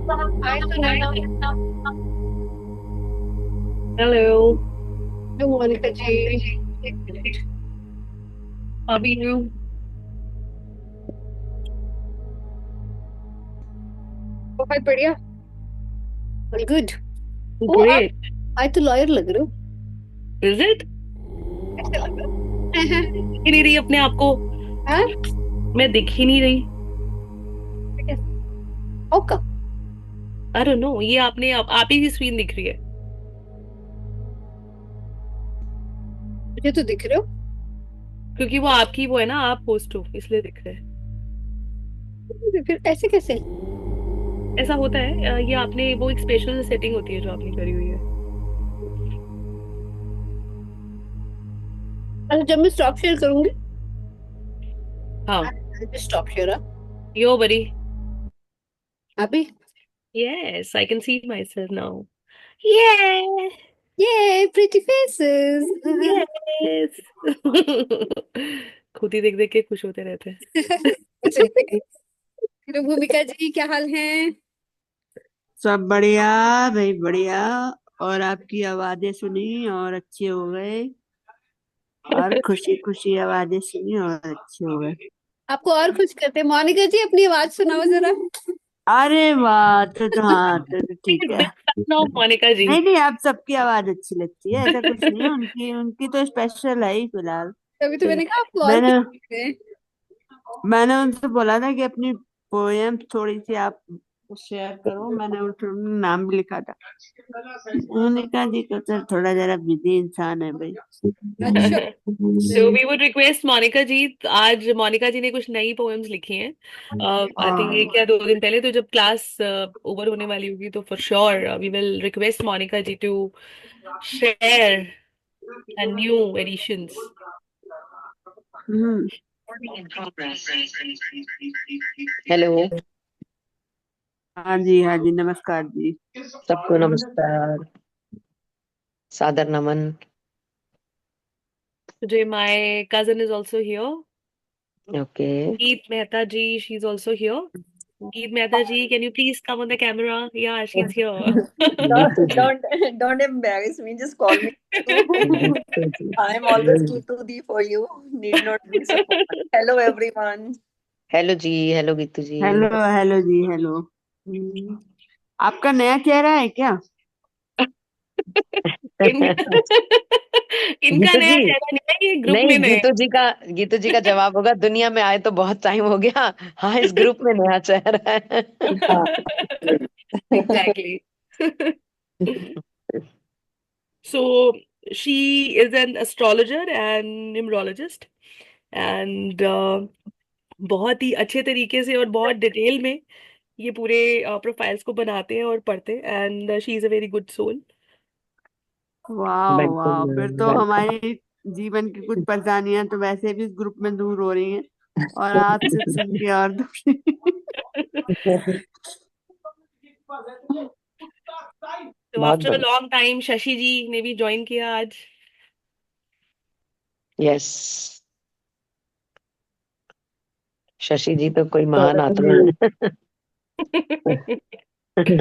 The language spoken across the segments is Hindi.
हाय सुनैना। हेलो। मैं मोनिका जी। अभी यू। बहुत बढ़िया। Very good. ओ आप ग्रेट। आज तो लॉयर लग रहे हो। Is it? कैसे लगा? ही नहीं रही अपने आप को। हाँ। मैं दिख ही नहीं रही। ओका। आई डोंट नो, ये आपने आप ही की स्क्रीन दिख रही है। मुझे तो दिख रहे हो। क्योंकि वो आपकी वो है ना, आप होस्ट हो इसलिए दिख रहे हैं। फिर ऐसे कैसे? ऐसा होता है। ये आपने वो एक स्पेशल सेटिंग होती है जो आपने करी हुई है। अच्छा जब मैं स्टॉप शेयर करूंगी। हाँ। Stop share. यो बड़ी। अभी। Yes, I can see my self now. ये। ये प्रीटी फेसेस। यस। खुद ही देख देख के खुश होते रहते हैं। तो भूमिका जी क्या हाल है? सब बढ़िया भाई, बढ़िया। और आपकी आवाजें सुनी और अच्छे हो गए। और खुशी खुशी आवाजें सुनी और अच्छे हो गए। आपको और कुछ करते हैं मोनिका जी, अपनी आवाज सुनाओ जरा। अरे वाह, तो हाँ, तो ठीक है। मोनिका जी। नहीं नहीं, आप सबकी आवाज अच्छी लगती है, ऐसा कुछ नहीं है। उनकी उनकी तो स्पेशल है ही फिलहाल। तभी तो मैंने कहा आपको और कुछ मैंने करते हैं। मैंने उनसे बोला था कि अपनी पोएम थोड़ी सी आप शेयर करो। मैंने उनका नाम भी लिखा था। उन्होंने कहा जी को सर थोड़ा जरा बिजी इंसान है भाई। अच्छा। तो वी वुड रिक्वेस्ट मोनिका जी। आज मोनिका जी ने कुछ नई पोएम्स लिखी हैं। आई थिंक एक या दो दिन पहले, तो जब क्लास ओवर होने वाली होगी तो for sure we will request Monika ji to share new editions. Hmm. Hello. हाँ जी, हाँ जी, नमस्कार जी। सबको नमस्कार। सादर नमन। Today my cousin is also here. Okay. Geet Mehta ji, she's also here. Geet Mehta ji, can you please come on the camera? Yeah, she's here. Geetu ji. Don't embarrass me. Just call me Keetu. Geetu ji. I am always Keetu Di for you. Need not be so. Hello everyone. Hello ji. Hello Geetu ji. Hello, hello ji, hello. आपका नया चेहरा है क्या? इन, इनका गीतू नया जी। चेहरा नहीं है, ये ग्रुप नहीं, में नए। गीतू जी का जवाब होगा, दुनिया में आए तो बहुत टाइम हो गया। हाँ, इस ग्रुप में नया चेहरा है। हाँ। Exactly. So she is an astrologer and numerologist and बहुत ही अच्छे तरीके से और बहुत डिटेल में ये पूरे प्रोफाइल्स को बनाते हैं और पढ़ते हैं, and she is a very good soul. वाह वेलकम वाह, फिर मैम, तो वेलकम। हमारी जीवन की कुछ परेशानियां तो वैसे भी इस ग्रुप में दूर हो रही हैं। और आपसे सुन के और दुखी। तो बहुत आफ्टर अ बढ़िया। लॉन्ग टाइम शशि जी ने भी ज्वाइन किया आज। यस। शशि जी तो कोई महान आत्मा स्वागत है।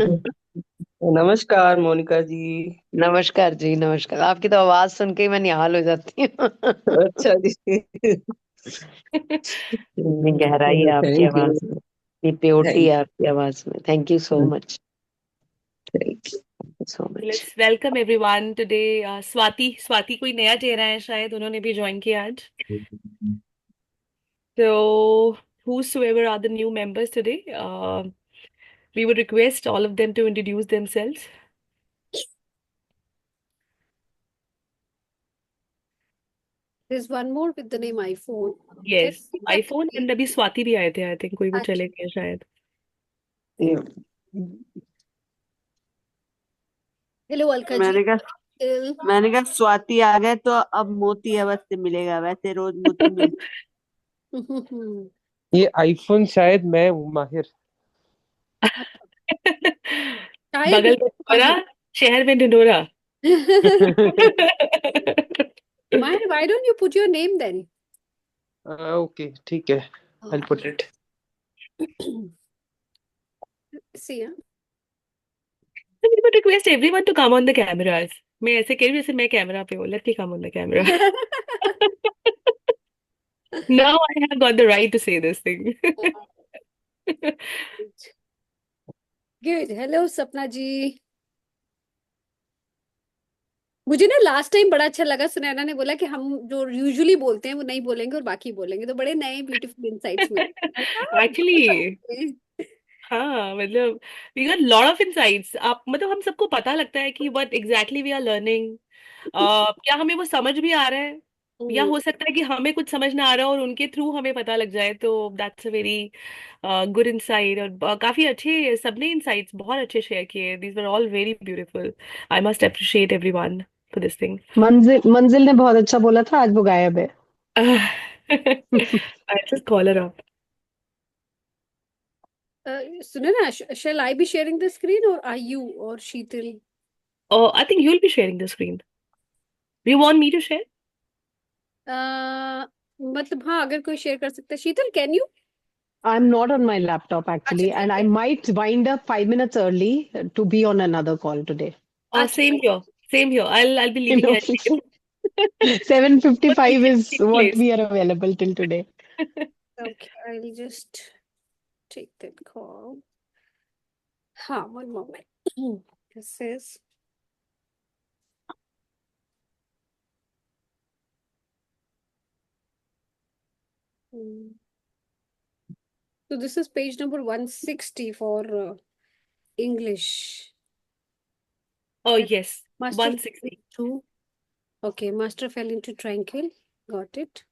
नमस्कार मोनिका जी। नमस्कार जी, नमस्कार। आपकी तो आवाज सुन के ही मैं निहाल हो जाती हूँ। अच्छा जी। इतनी गहराई है आपकी थैंक आवाज यू। में, इतनी प्योरिटी थैंक है आपकी आवाज में। Thank you so much. Thank so much. Let's welcome everyone today. Swati Swati कोई नया चेहरा है शायद, उन्होंने भी ज्वाइन किया आज। यू। तो whosoever are the new members today, we would request all of them to introduce themselves. There's one more with the name iPhone. Yes, iPhone and अभी स्वाति भी आए थे, आई थिंक कोई वो अच्छा। चले गए शायद। हेलो अलका जी। मैंने कहा मैंने कहा स्वाति आ गए तो अब मोती अवश्य मिलेगा, वैसे रोज मोती मिल। ये आईफोन शायद मैं हूँ माहिर। शायद बगल में ढिंढोरा, माहिर। शहर में ढिंढोरा। Mahir, why don't you put your name then? Okay ठीक है, I'll put it. See, We would request everyone to come on the cameras. मैं ऐसे कह रही हूँ जैसे मैं कैमरा पे हूँ. Let me come on the camera. Now I have got the right to say this thing. Good. Hello, सपना जी. मुझे ना लास्ट टाइम बड़ा अच्छा लगा, सुनैना ने बोला कि हम जो यूजुअली बोलते हैं वो नहीं बोलेंगे और बाकी बोलेंगे, तो बड़े नए ब्यूटीफुल इनसाइट्स मिले. Actually, हाँ मतलब we got lot of insights. आप मतलब हम सबको पता लगता है कि what exactly we are learning. क्या हमें वो समझ भी आ रहा है, या हो सकता है कि हमें कुछ समझ ना आ रहा हो और उनके थ्रू हमें पता लग जाए, तो that's a very good insight. और काफी अच्छे सबने इनसाइट्स बहुत अच्छे शेयर किए. These were all very beautiful. I must appreciate everyone for this thing. मंजिल मंजिल ने बहुत अच्छा बोला था, आज वो गायब है. I just call her up. Sunaina, shall I be sharing the screen or are you or Sheetal? I think you will be sharing the screen. You want me to share? मतलब हाँ, अगर कोई शेयर कर सकता है. Sheetal, can you? I'm not on my laptop अच्छा actually, ठीक and I है. might wind up 5 minutes early to be on another call today. अच्छा same here. Same here. I'll be You leaving know, here. 7:55 is Take what place. we are available till today. Okay, I'll just take that call. हाँ, one moment. This is Hmm. So this is page number 160 for English. Oh And yes, Master 160. two. Okay, Master fell into tranquil. Got it.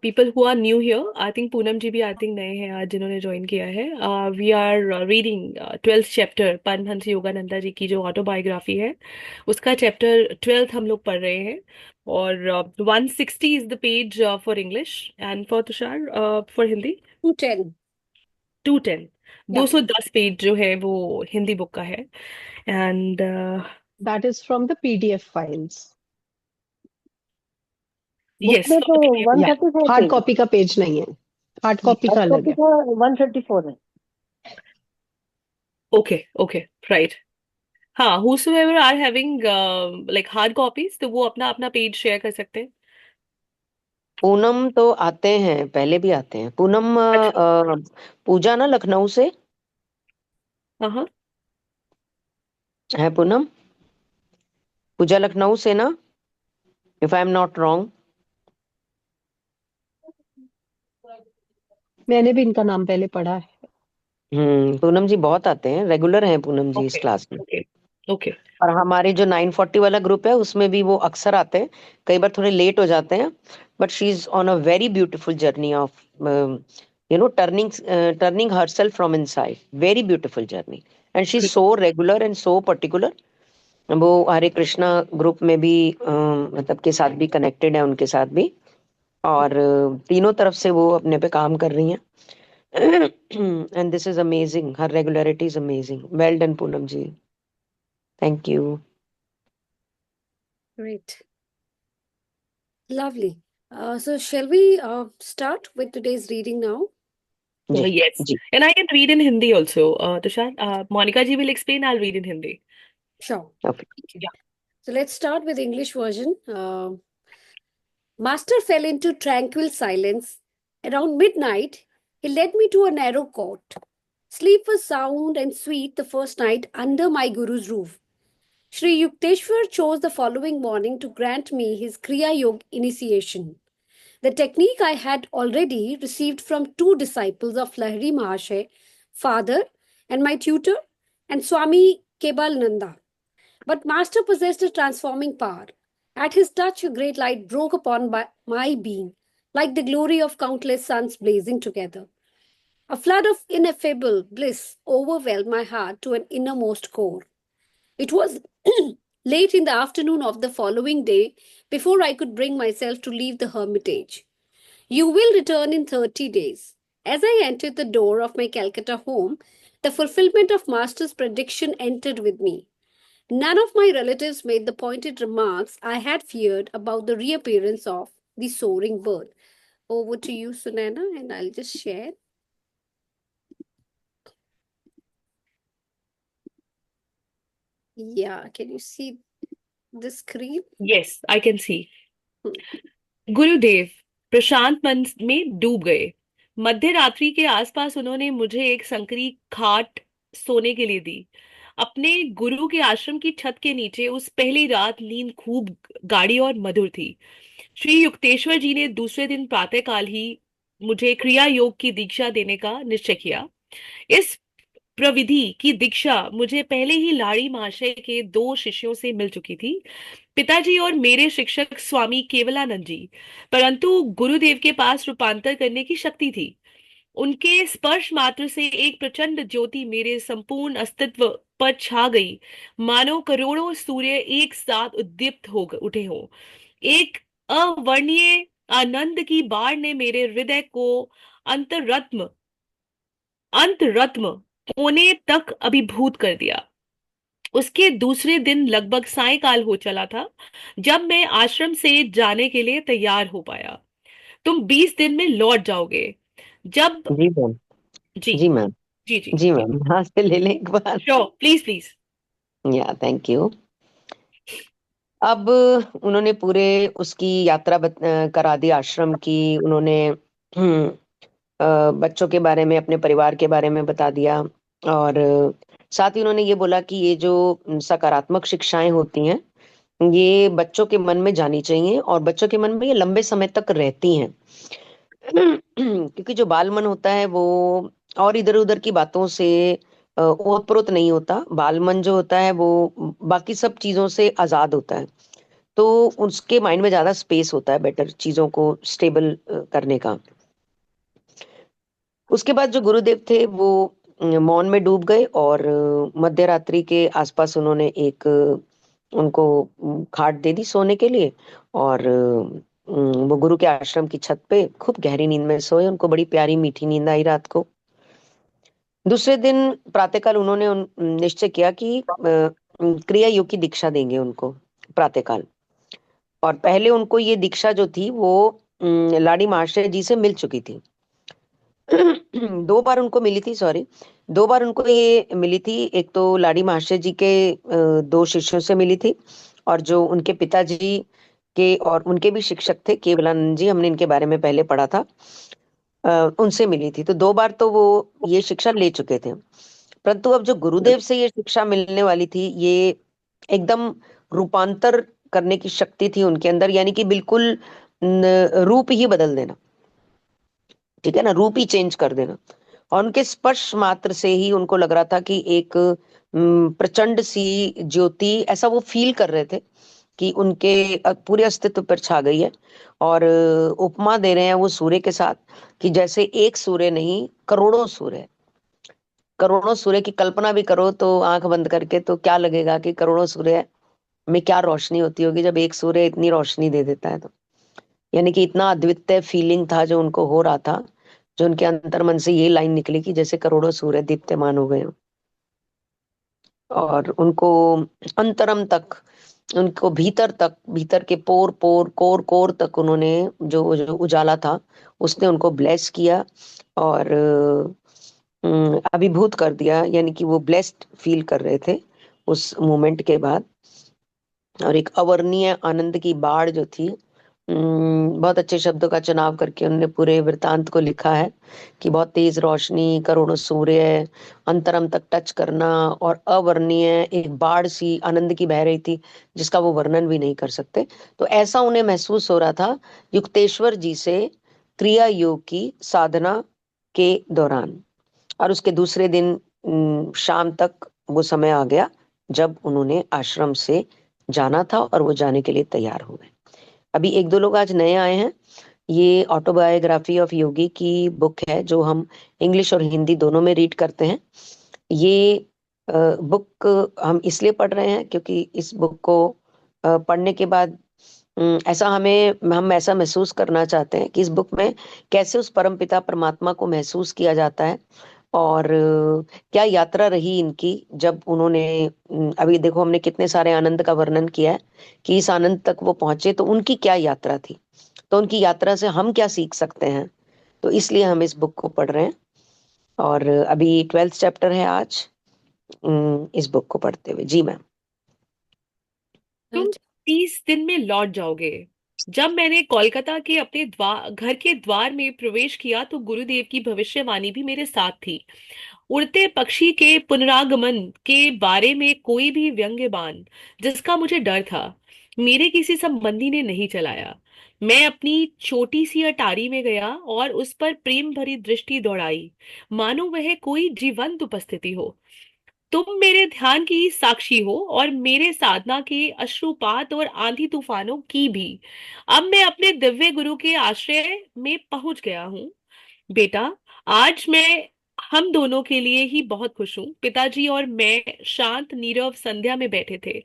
People who are new here, I think Poonam ji भी आई थिंक नए हैं आज जिन्होंने ज्वाइन किया है. We are reading 12th chapter Paramhansa Yogananda ji की जो ऑटोबायोग्राफी है, उसका चैप्टर 12th हम लोग पढ़ रहे हैं. और 160 is the page for English and for Tushar for Hindi 210. 210. Yeah. 210 page जो है वो हिंदी बुक का है. And That is from the PDF files. Book yes, में तो Yeah, 134 hard पेज copy का पेज नहीं है, hard copy का हार्ड अलग कॉपी है. का 134 है. Okay okay right. हाँ, whosoever are having like hard copies, तो वो अपना अपना पेज शेयर कर सकते हैं. पूनम तो आते हैं, पहले भी आते हैं. पूनम अच्छा. पूजा ना लखनऊ से हाँ. है. पूनम पूजा लखनऊ से ना, if I am not wrong. मैंने भी इनका नाम पहले पढ़ा है. पूनम जी बहुत आते हैं, रेगुलर हैं पूनम जी इस ओके क्लास में. Okay okay. और हमारे जो 940 वाला ग्रुप है उसमें भी वो अक्सर आते हैं. कई बार थोड़े लेट हो जाते हैं, but she is on a very beautiful journey of turning herself from inside. Very beautiful journey. And she is so regular and so particular. वो हरे कृष्णा ग्रुप में भी मतलब के साथ भी कनेक्टेड है, उनके साथ भी. और तीनों तरफ से वो अपने पे काम कर रही हैं. And this is amazing. Her regularity is amazing. Well done Poonam ji. Thank you. Great. Lovely. So shall we start with today's reading now? जी Yes, जी. and I can read in Hindi also. Tushar, Monica ji will explain. I'll read in Hindi. Sure. Okay. Okay. So let's start with English version. Master fell into tranquil silence. Around midnight, he led me to a narrow court. Sleep was sound and sweet the first night under my guru's roof. Sri Yukteswar chose the following morning to grant me his Kriya Yoga initiation. The technique I had already received from two disciples of Lahiri Mahashay, father and my tutor, and Swami Kebalananda. But Master possessed a transforming power. At his touch, a great light broke upon my being, like the glory of countless suns blazing together. A flood of ineffable bliss overwhelmed my heart to an innermost core. It was late in the afternoon of the following day before I could bring myself to leave the hermitage. You will return in 30 days. As I entered the door of my Calcutta home, the fulfillment of Master's prediction entered with me. None of my relatives made the pointed remarks I had feared about the reappearance of the soaring bird. Over to you, Sunana, and I'll just share. Yeah, can you see the screen? Yes, I can see. Hmm. गुरुदेव प्रशांत मन में डूब गए। मध्य रात्रि के आसपास उन्होंने मुझे एक संकरी खाट सोने के लिए दी। अपने गुरु के आश्रम की छत के नीचे उस पहली रात नींद खूब गाढ़ी और मधुर थी। श्री युक्तेश्वर जी ने दूसरे दिन प्रातःकाल ही मुझे क्रिया योग की दीक्षा देने का निश्चय किया। इस प्रविधि की दीक्षा मुझे पहले ही लाड़ी महाशय के 2 शिष्यों से मिल चुकी थी, पिताजी और मेरे शिक्षक स्वामी केवलानंद जी। परंतु गुरुदेव के पास रूपांतर करने की शक्ति थी। उनके स्पर्श मात्र से एक प्रचंड ज्योति मेरे संपूर्ण अस्तित्व पर छा गई, मानो करोड़ों सूर्य एक साथ उद्दीप्त हो उठे हों। एक अवर्णीय आनंद की बाढ़ ने मेरे हृदय को अंतरत्म अंतरत्म होने तक अभिभूत कर दिया। उसके दूसरे दिन लगभग सायंकाल हो चला था जब मैं आश्रम से जाने के लिए तैयार हो पाया। तुम 20 दिन में लौट जाओगे। जब जी मैम। जी जी मैम। जी जी जी मैम, यहाँ से ले लें एक बार। Sure, please please. Yeah thank you. अब उन्होंने पूरे उसकी यात्रा करा दी आश्रम की। उन्होंने बच्चों के बारे में, अपने परिवार के बारे में बता दिया, और साथ ही उन्होंने ये बोला कि ये जो सकारात्मक शिक्षाएं होती हैं ये बच्चों के मन में जानी चाहिए, और बच्चों के मन में ये लंबे समय तक रहती हैं। क्योंकि जो बाल मन होता है वो और इधर उधर की बातों से ओतप्रोत नहीं होता। बाल मन जो होता है वो बाकी सब चीजों से आजाद होता है, तो उसके माइंड में ज्यादा स्पेस होता है बेटर चीजों को स्टेबल करने का। उसके बाद जो गुरुदेव थे वो मौन में डूब गए, और मध्य रात्रि के आसपास उन्होंने एक उनको खाट दे दी सोने के लिए, और वो गुरु के आश्रम की छत पे खूब गहरी नींद में सोए। उनको बड़ी प्यारी मीठी नींद आई रात को। दूसरे दिन प्रातःकाल उन्होंने निश्चय किया कि क्रिया योग की दीक्षा देंगे उनको प्रातःकाल। और पहले उनको ये दीक्षा जो थी वो लाड़ी महाशय जी से मिल चुकी थी। 2 बार उनको मिली थी, सॉरी, 2 बार उनको ये मिली थी। एक तो लाड़ी महाशय जी के 2 शिष्यों से मिली थी, और जो उनके पिताजी के और उनके भी शिक्षक थे केवलानंद जी, हमने इनके बारे में पहले पढ़ा था, उनसे मिली थी। तो 2 बार तो वो ये शिक्षा ले चुके थे। परंतु अब जो गुरुदेव से ये शिक्षा मिलने वाली थी ये एकदम रूपांतर करने की शक्ति थी उनके अंदर, यानी कि बिल्कुल रूप ही बदल देना, ठीक है ना, रूप ही चेंज कर देना। और उनके स्पर्श मात्र से ही उनको लग रहा था कि एक प्रचंड सी ज्योति, ऐसा वो फील कर रहे थे कि उनके पूरे अस्तित्व पर छा गई है। और उपमा दे रहे हैं वो सूर्य के साथ, कि जैसे एक सूर्य नहीं करोड़ों सूर्य है। करोड़ों सूर्य की कल्पना भी करो तो आंख बंद करके, तो क्या लगेगा कि करोड़ों सूर्य में क्या रोशनी होती होगी जब एक सूर्य इतनी रोशनी दे देता है। तो यानी कि इतना अद्वितीय फीलिंग था जो उनको हो रहा था, जो उनके अंतर मन से ये लाइन निकली कि जैसे करोड़ों सूर्य दीप्यमान हो गए हों। और उनको अंतरम तक, उनको भीतर तक, भीतर के पोर पोर कोर कोर तक उन्होंने जो जो उजाला था उसने उनको ब्लेस किया, और अभिभूत कर दिया। यानी कि वो ब्लेस्ड फील कर रहे थे उस मोमेंट के बाद। और एक अवर्णीय आनंद की बाढ़ जो थी, बहुत अच्छे शब्दों का चुनाव करके उन्होंने पूरे वृतांत को लिखा है कि बहुत तेज रोशनी, करोड़ों सूर्य, अंतरम तक टच करना, और अवर्णीय एक बाढ़ सी आनंद की बह रही थी जिसका वो वर्णन भी नहीं कर सकते। तो ऐसा उन्हें महसूस हो रहा था युक्तेश्वर जी से क्रिया योग की साधना के दौरान। और उसके दूसरे दिन शाम तक वो समय आ गया जब उन्होंने आश्रम से जाना था, और वो जाने के लिए तैयार हो गए। अभी 1-2 लोग आज नए आए हैं। ये ऑटोबायोग्राफी ऑफ योगी की बुक है जो हम इंग्लिश और हिंदी दोनों में रीड करते हैं। ये बुक हम इसलिए पढ़ रहे हैं क्योंकि इस बुक को पढ़ने के बाद हम ऐसा महसूस करना चाहते हैं कि इस बुक में कैसे उस परमपिता परमात्मा को महसूस किया जाता है, और क्या यात्रा रही इनकी जब उन्होंने अभी देखो हमने कितने सारे आनंद का वर्णन किया है कि इस आनंद तक वो पहुंचे, तो उनकी क्या यात्रा थी, तो उनकी यात्रा से हम क्या सीख सकते हैं। तो इसलिए हम इस बुक को पढ़ रहे हैं, और अभी 12th चैप्टर है आज इस बुक को पढ़ते हुए। जी मैम। तुम 30 दिन में लौट जाओगे। जब मैंने कोलकाता के अपने घर के द्वार में प्रवेश किया तो गुरुदेव की भविष्यवाणी भी मेरे साथ थी। उड़ते पक्षी के पुनरागमन के बारे में कोई भी व्यंग्य बाण जिसका मुझे डर था मेरे किसी संबंधी ने नहीं चलाया। मैं अपनी छोटी सी अटारी में गया और उस पर प्रेम भरी दृष्टि दौड़ाई, मानो वह कोई जीवंत उपस्थिति हो। तुम मेरे ध्यान की साक्षी हो और मेरे साधना के अश्रुपात और आंधी तूफानों की भी। अब मैं अपने दिव्य गुरु के आश्रय में पहुंच गया हूँ। बेटा, आज मैं हम दोनों के लिए ही बहुत खुश हूँ। पिताजी और मैं शांत नीरव संध्या में बैठे थे।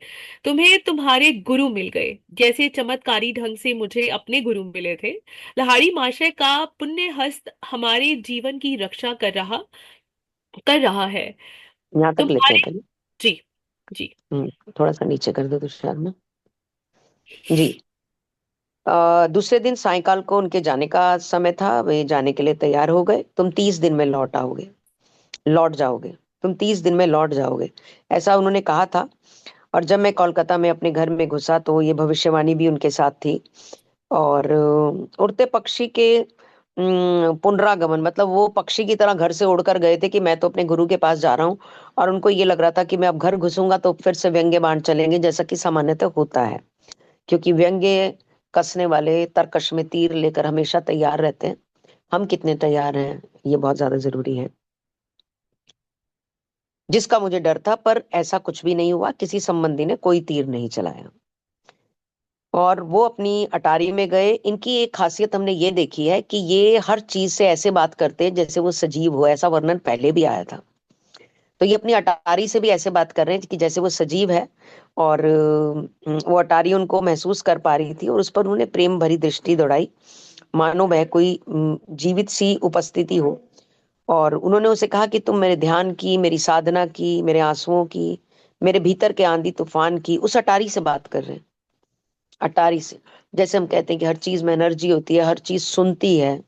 तुम्हें तुम्हारे गुरु मिल गए, जैसे चमत्कारी ढंग से मुझे अपने गुरु मिले थे। लहाड़ी महाशय का पुण्य हस्त हमारे जीवन की रक्षा कर रहा है। यहाँ तक लेते हैं तुम्हारे पहले। जी जी थोड़ा सा नीचे कर दो तुषार में। जी। दूसरे दिन सायंकाल को उनके जाने का समय था। वे जाने के लिए तैयार हो गए। तुम 30 दिन में लौट जाओगे। तुम 30 दिन में लौट जाओगे, ऐसा उन्होंने कहा था। और जब मैं कोलकाता में अपने घर में घुसा तो ये भविष्यवाणी भी उनके साथ थी। और उड़ते पक्षी के पुनरागमन, मतलब वो पक्षी की तरह घर से उड़कर गए थे कि मैं तो अपने गुरु के पास जा रहा हूँ। और उनको ये लग रहा था कि मैं अब घर घुसूंगा तो फिर से व्यंग्य बाण चलेंगे, जैसा कि सामान्यतः होता है, क्योंकि व्यंग्य कसने वाले तरकश में तीर लेकर हमेशा तैयार रहते हैं। हम कितने तैयार हैं, ये बहुत ज्यादा जरूरी है। जिसका मुझे डर था, पर ऐसा कुछ भी नहीं हुआ। किसी संबंधी ने कोई तीर नहीं चलाया। और वो अपनी अटारी में गए। इनकी एक खासियत हमने ये देखी है कि ये हर चीज से ऐसे बात करते हैं जैसे वो सजीव हो। ऐसा वर्णन पहले भी आया था। तो ये अपनी अटारी से भी ऐसे बात कर रहे हैं कि जैसे वो सजीव है। और वो अटारी उनको महसूस कर पा रही थी और उस पर उन्होंने प्रेम भरी दृष्टि दौड़ाई, मानो वह कोई जीवित सी उपस्थिति हो। और उन्होंने उसे कहा कि तुम मेरे ध्यान की, मेरी साधना की, मेरे आंसुओं की, मेरे भीतर के आंधी तूफान की उस अटारी से बात कर रहे हैं। अटारी से, जैसे हम कहते हैं कि हर चीज में एनर्जी होती है, हर चीज सुनती है।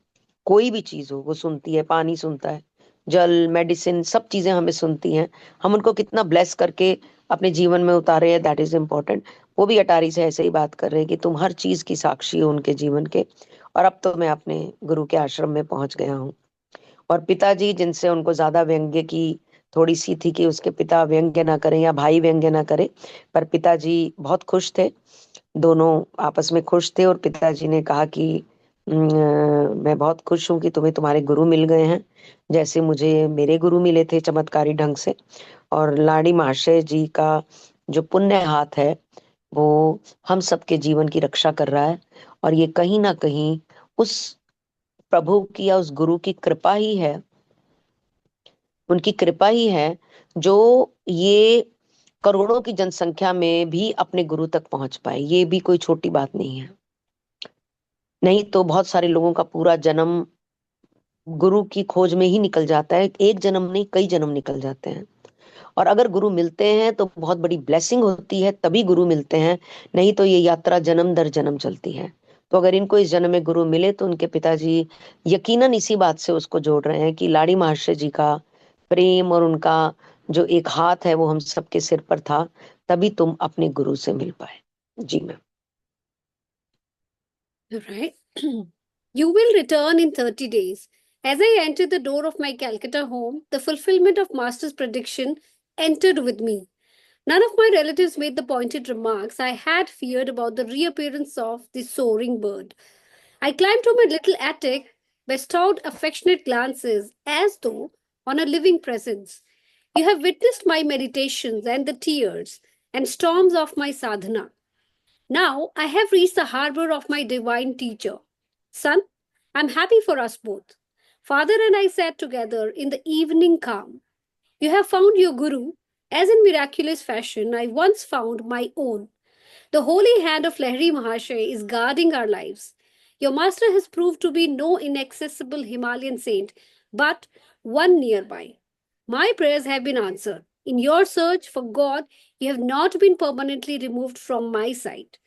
कोई भी चीज हो वो सुनती है। पानी सुनता है, जल, मेडिसिन, सब चीजें हमें सुनती हैं। हम उनको कितना ब्लेस करके अपने जीवन में उतारे हैं, दैट इज इम्पोर्टेंट। वो भी अटारी से ऐसे ही बात कर रहे हैं कि तुम हर चीज की साक्षी हो उनके जीवन के। और अब तो मैं अपने गुरु के आश्रम में पहुंच गया हूँ। और पिताजी, जिनसे उनको ज्यादा व्यंग्य की थोड़ी सी थी कि उसके पिता व्यंग्य ना करें या भाई व्यंग्य ना करे, पर पिताजी बहुत खुश थे। दोनों आपस में खुश थे। और पिताजी ने कहा कि मैं बहुत खुश हूं कि तुम्हें तुम्हारे गुरु मिल गए हैं, जैसे मुझे मेरे गुरु मिले थे चमत्कारी ढंग से। और लाड़ी महाशय जी का जो पुण्य हाथ है वो हम सबके जीवन की रक्षा कर रहा है। और ये कहीं ना कहीं उस प्रभु की या उस गुरु की कृपा ही है, उनकी कृपा ही है, जो ये करोड़ों की जनसंख्या में भी अपने गुरु तक पहुंच पाए। ये भी कोई छोटी बात नहीं है। नहीं तो बहुत सारे लोगों का पूरा जन्म गुरु की खोज में ही निकल जाता है। एक जन्म नहीं, कई जन्म निकल जाते हैं। और अगर गुरु मिलते हैं तो बहुत बड़ी ब्लेसिंग होती है, तभी गुरु मिलते हैं। नहीं तो ये यात्रा जन्म दर जन्म चलती है। तो अगर इनको इस जन्म में गुरु मिले तो उनके पिताजी यकीनन इसी बात से उसको जोड़ रहे हैं कि लाड़ी महाशय जी का प्रेम और उनका जो एक हाथ है वो हम सबके सिर पर था, तभी तुम अपने गुरु से मिल पाए। जी ma'am. Right. You will return in 30 days. As I entered the door of my Calcutta home, the fulfillment of Master's prediction entered with me. None of my relatives made the pointed remarks I had feared about the reappearance of the soaring bird. I climbed to my little attic, bestowed affectionate glances as though on a living presence. You have witnessed my meditations and the tears and storms of my sadhana. Now I have reached the harbor of my divine teacher. Son, I'm happy for us both. Father and I sat together in the evening calm. You have found your guru, as in miraculous fashion I once found my own. The holy hand of Lahiri Mahashay is guarding our lives. Your master has proved to be no inaccessible Himalayan saint, but one nearby. My prayers have been answered. In your search for God, you have not been permanently removed from my sight.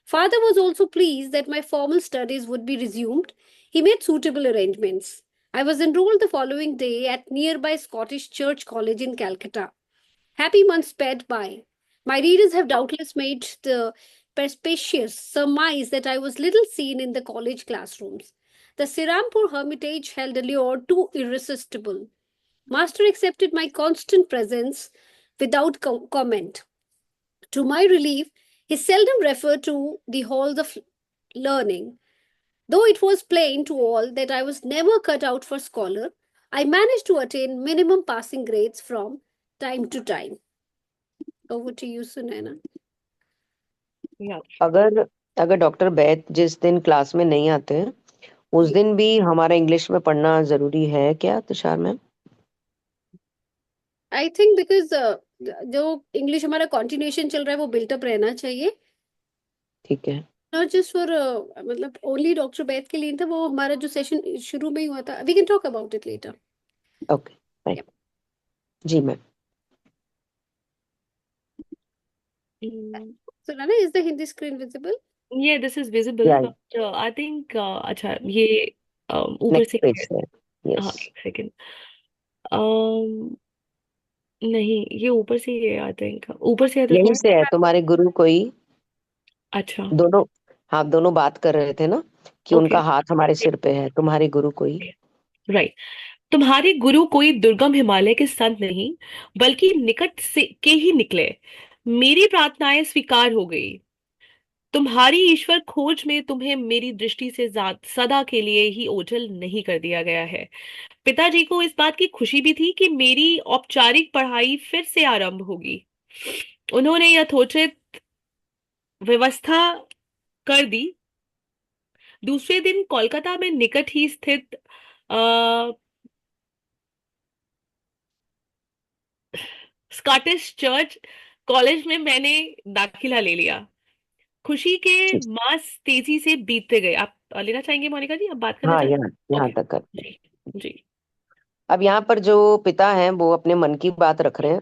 Father was also pleased that my formal studies would be resumed. He made suitable arrangements. I was enrolled the following day at nearby Scottish Church College in Calcutta. Happy months sped by. My readers have doubtless made the perspicacious surmise that I was little seen in the college classrooms. The Sirampur Hermitage held a lure too irresistible. Master accepted my constant presence without comment. To my relief, he seldom referred to the halls of learning. Though it was plain to all that I was never cut out for scholar, I managed to attain minimum passing grades from time to time. Over to you, Sunaina. Yeah. अगर अगर डॉक्टर बैद जिस दिन क्लास में नहीं आते हैं उस दिन भी हमारा इंग्लिश में पढ़ना जरूरी है क्या Tushar ma'am? I think because जो इंग्लिश हमारा कॉन्टिन्यूएशन चल रहा है वो बिल्टअप रहना चाहिए, ठीक है, नॉट जस्ट फॉर मतलब ओनली डॉक्टर बैद के लिए था, वो हमारा जो सेशन शुरू में ही हुआ था. We can talk about it later. Okay fine. जी ma'am. Sunaina, is the Hindi screen visible? Yeah, this is visible, Yeah, but I think अच्छा ये ऊपर नेक्स्ट से पेज है. हाँ यस, एक सेकेंड. नहीं ये ऊपर से ही है, आई थिंक ऊपर से है तो यहीं थोड़ा. से है. तुम्हारे गुरु कोई अच्छा. दोनों, हाँ दोनों बात कर रहे थे ना कि ओके. उनका हाथ हमारे सिर पे है. तुम्हारे गुरु कोई राइट. तुम्हारे गुरु कोई दुर्गम हिमालय के संत नहीं, बल्कि निकट से के ही निकले. मेरी प्रार्थनाएं स्वीकार हो गई. तुम्हारी ईश्वर खोज में तुम्हें मेरी दृष्टि से सदा के लिए ही ओझल नहीं कर दिया गया है. पिताजी को इस बात की खुशी भी थी कि मेरी औपचारिक पढ़ाई फिर से आरंभ होगी. उन्होंने यथोचित व्यवस्था कर दी. दूसरे दिन कोलकाता में निकट ही स्थित स्कॉटिश चर्च कॉलेज में मैंने दाखिला ले लिया. खुशी के मास तेजी से बीतते गए. आप लेना चाहेंगे मोनिका जी, आप बात करना हाँ चाहेंगे? यहाँ ओके. तक कर. जी. जी. अब यहाँ पर जो पिता हैं वो अपने मन की बात रख रहे हैं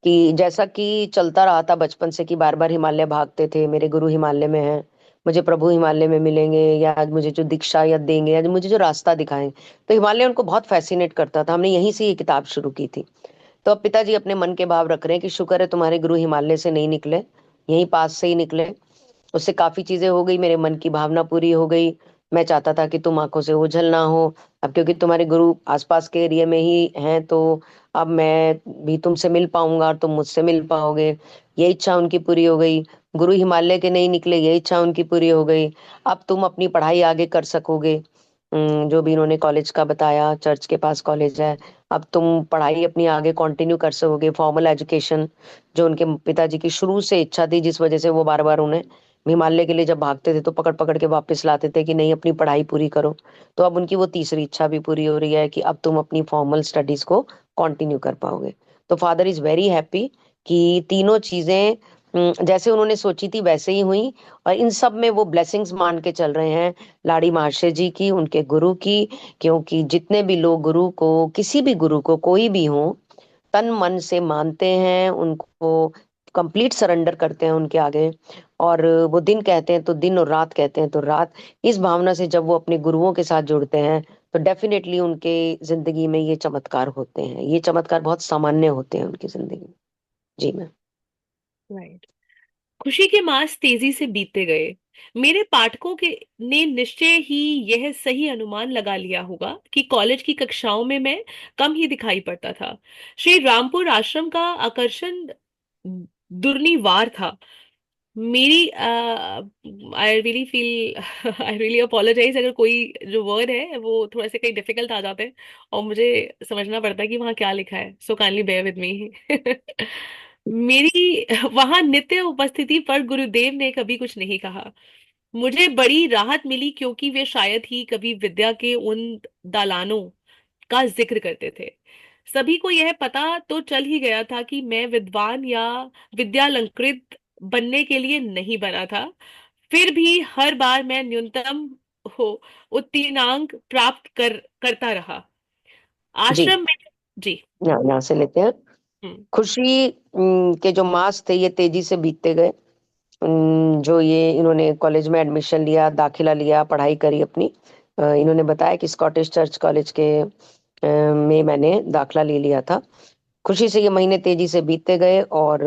कि जैसा कि चलता रहा था बचपन से कि बार बार हिमालय भागते थे, मेरे गुरु हिमालय में हैं, मुझे प्रभु हिमालय में मिलेंगे, या आज मुझे जो दीक्षा या देंगे, या मुझे जो रास्ता दिखाएं. तो हिमालय उनको बहुत फैसिनेट करता था. हमने यहीं से ये किताब शुरू की थी. तो अब पिताजी अपने मन के भाव रख रहे हैं कि शुक्र है तुम्हारे गुरु हिमालय से नहीं निकले, यहीं पास से ही निकले. उससे काफी चीजें हो गई, मेरे मन की भावना पूरी हो गई. मैं चाहता था कि तुम आंखों से ओझल ना हो. अब क्योंकि तुम्हारे गुरु आसपास के एरिया में ही हैं तो अब मैं भी तुमसे मिल पाऊंगा और तुम मुझसे मिल पाओगे. ये इच्छा उनकी पूरी हो गई. गुरु हिमालय के नहीं निकले, ये इच्छा उनकी पूरी हो गई. अब तुम अपनी पढ़ाई आगे कर सकोगे. जो भी इन्होंने कॉलेज का बताया, चर्च के पास कॉलेज है. अब तुम पढ़ाई अपनी आगे कंटिन्यू कर सकोगे, फॉर्मल एजुकेशन जो उनके पिताजी की शुरू से इच्छा थी, जिस वजह से वो बार बार उन्हें हिमालय के लिए जब भागते थे तो पकड़ पकड़ के वापस लाते थे कि नहीं अपनी पढ़ाई पूरी करो. तो अब उनकी वो तीसरी इच्छा भी पूरी हो रही है कि अब तुम अपनी फॉर्मल स्टडीज को कंटिन्यू कर पाओगे. तो फादर इज वेरी हैप्पी कि तीनों चीजें जैसे उन्होंने सोची थी वैसे ही हुई. और इन सब में वो ब्लेसिंग्स मान के चल रहे हैं लाड़ी महाशय जी की, उनके गुरु की. क्योंकि जितने भी लोग गुरु को, किसी भी गुरु को, कोई भी हो, तन मन से मानते हैं, उनको कंप्लीट सरेंडर करते हैं उनके आगे, और वो दिन कहते हैं तो दिन और रात कहते हैं तो रात. इस भावना से जब वो अपने गुरुओं के साथ जुड़ते हैं तो डेफिनेटली उनके जिंदगी में ये चमत्कार होते हैं. ये चमत्कार बहुत सामान्य होते हैं उनकी जिंदगी में. जी मैम. राइट. खुशी के मास तेजी से बीतते गए. मेरे पाठकों के ने निश्चय ही यह सही अनुमान लगा लिया होगा कि कॉलेज की कक्षाओं में मैं कम ही दिखाई पड़ता था. श्री रामपुर आश्रम का आकर्षण दुर्निवार था. मेरी I really feel I really apologize अगर कोई जो वर्ड है वो थोड़ा सा कहीं डिफिकल्ट आ जाते हैं और मुझे समझना पड़ता है कि वहाँ क्या लिखा है. So kindly bear with me. मेरी वहां नित्य उपस्थिति पर गुरुदेव ने कभी कुछ नहीं कहा. मुझे बड़ी राहत मिली क्योंकि वे शायद ही कभी विद्या के उन दालानों का जिक्र करते थे. सभी को यह पता तो चल ही गया था कि मैं विद्वान या विद्यालंकृत बनने के लिए नहीं बना था. फिर भी हर बार मैं न्यूनतम हो उत्तीर्णांक प्राप्त करता रहा. जी आश्रम में. जी. यहाँ से लेते हैं. हम्म. खुशी के जो मास थे ये तेजी से बीतते गए. जो ये इन्होंने कॉलेज में एडमिशन लिया, दाखिला लिया, पढ़ाई करी अपनी. इन्होंने बताया कि स्कॉटिश चर्च कॉलेज के में मैंने दाखिला ले लिया था. खुशी से ये महीने तेजी से बीतते गए और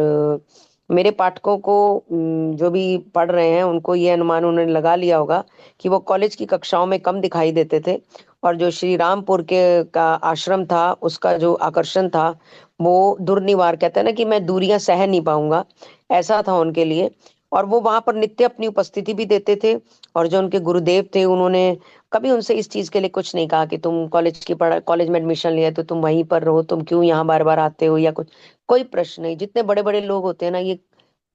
मेरे पाठकों को जो भी पढ़ रहे हैं उनको ये अनुमान उन्होंने लगा लिया होगा कि वो कॉलेज की कक्षाओं में कम दिखाई देते थे, और जो श्री रामपुर के का आश्रम था उसका जो आकर्षण था वो दुर्निवार, कहते हैं ना कि मैं दूरियां सह नहीं पाऊंगा, ऐसा था उनके लिए। और वो वहां पर नित्य अपनी उपस्थिति भी देते थे। और जो उनके गुरुदेव थे उन्होंने कभी उनसे इस चीज के लिए कुछ नहीं कहा कि तुम कॉलेज में एडमिशन लिया है तो तुम वहीं पर रहो, तुम क्यों यहाँ बार बार आते हो या कुछ। कोई प्रश्न नहीं। जितने बड़े बड़े लोग होते हैं ना ये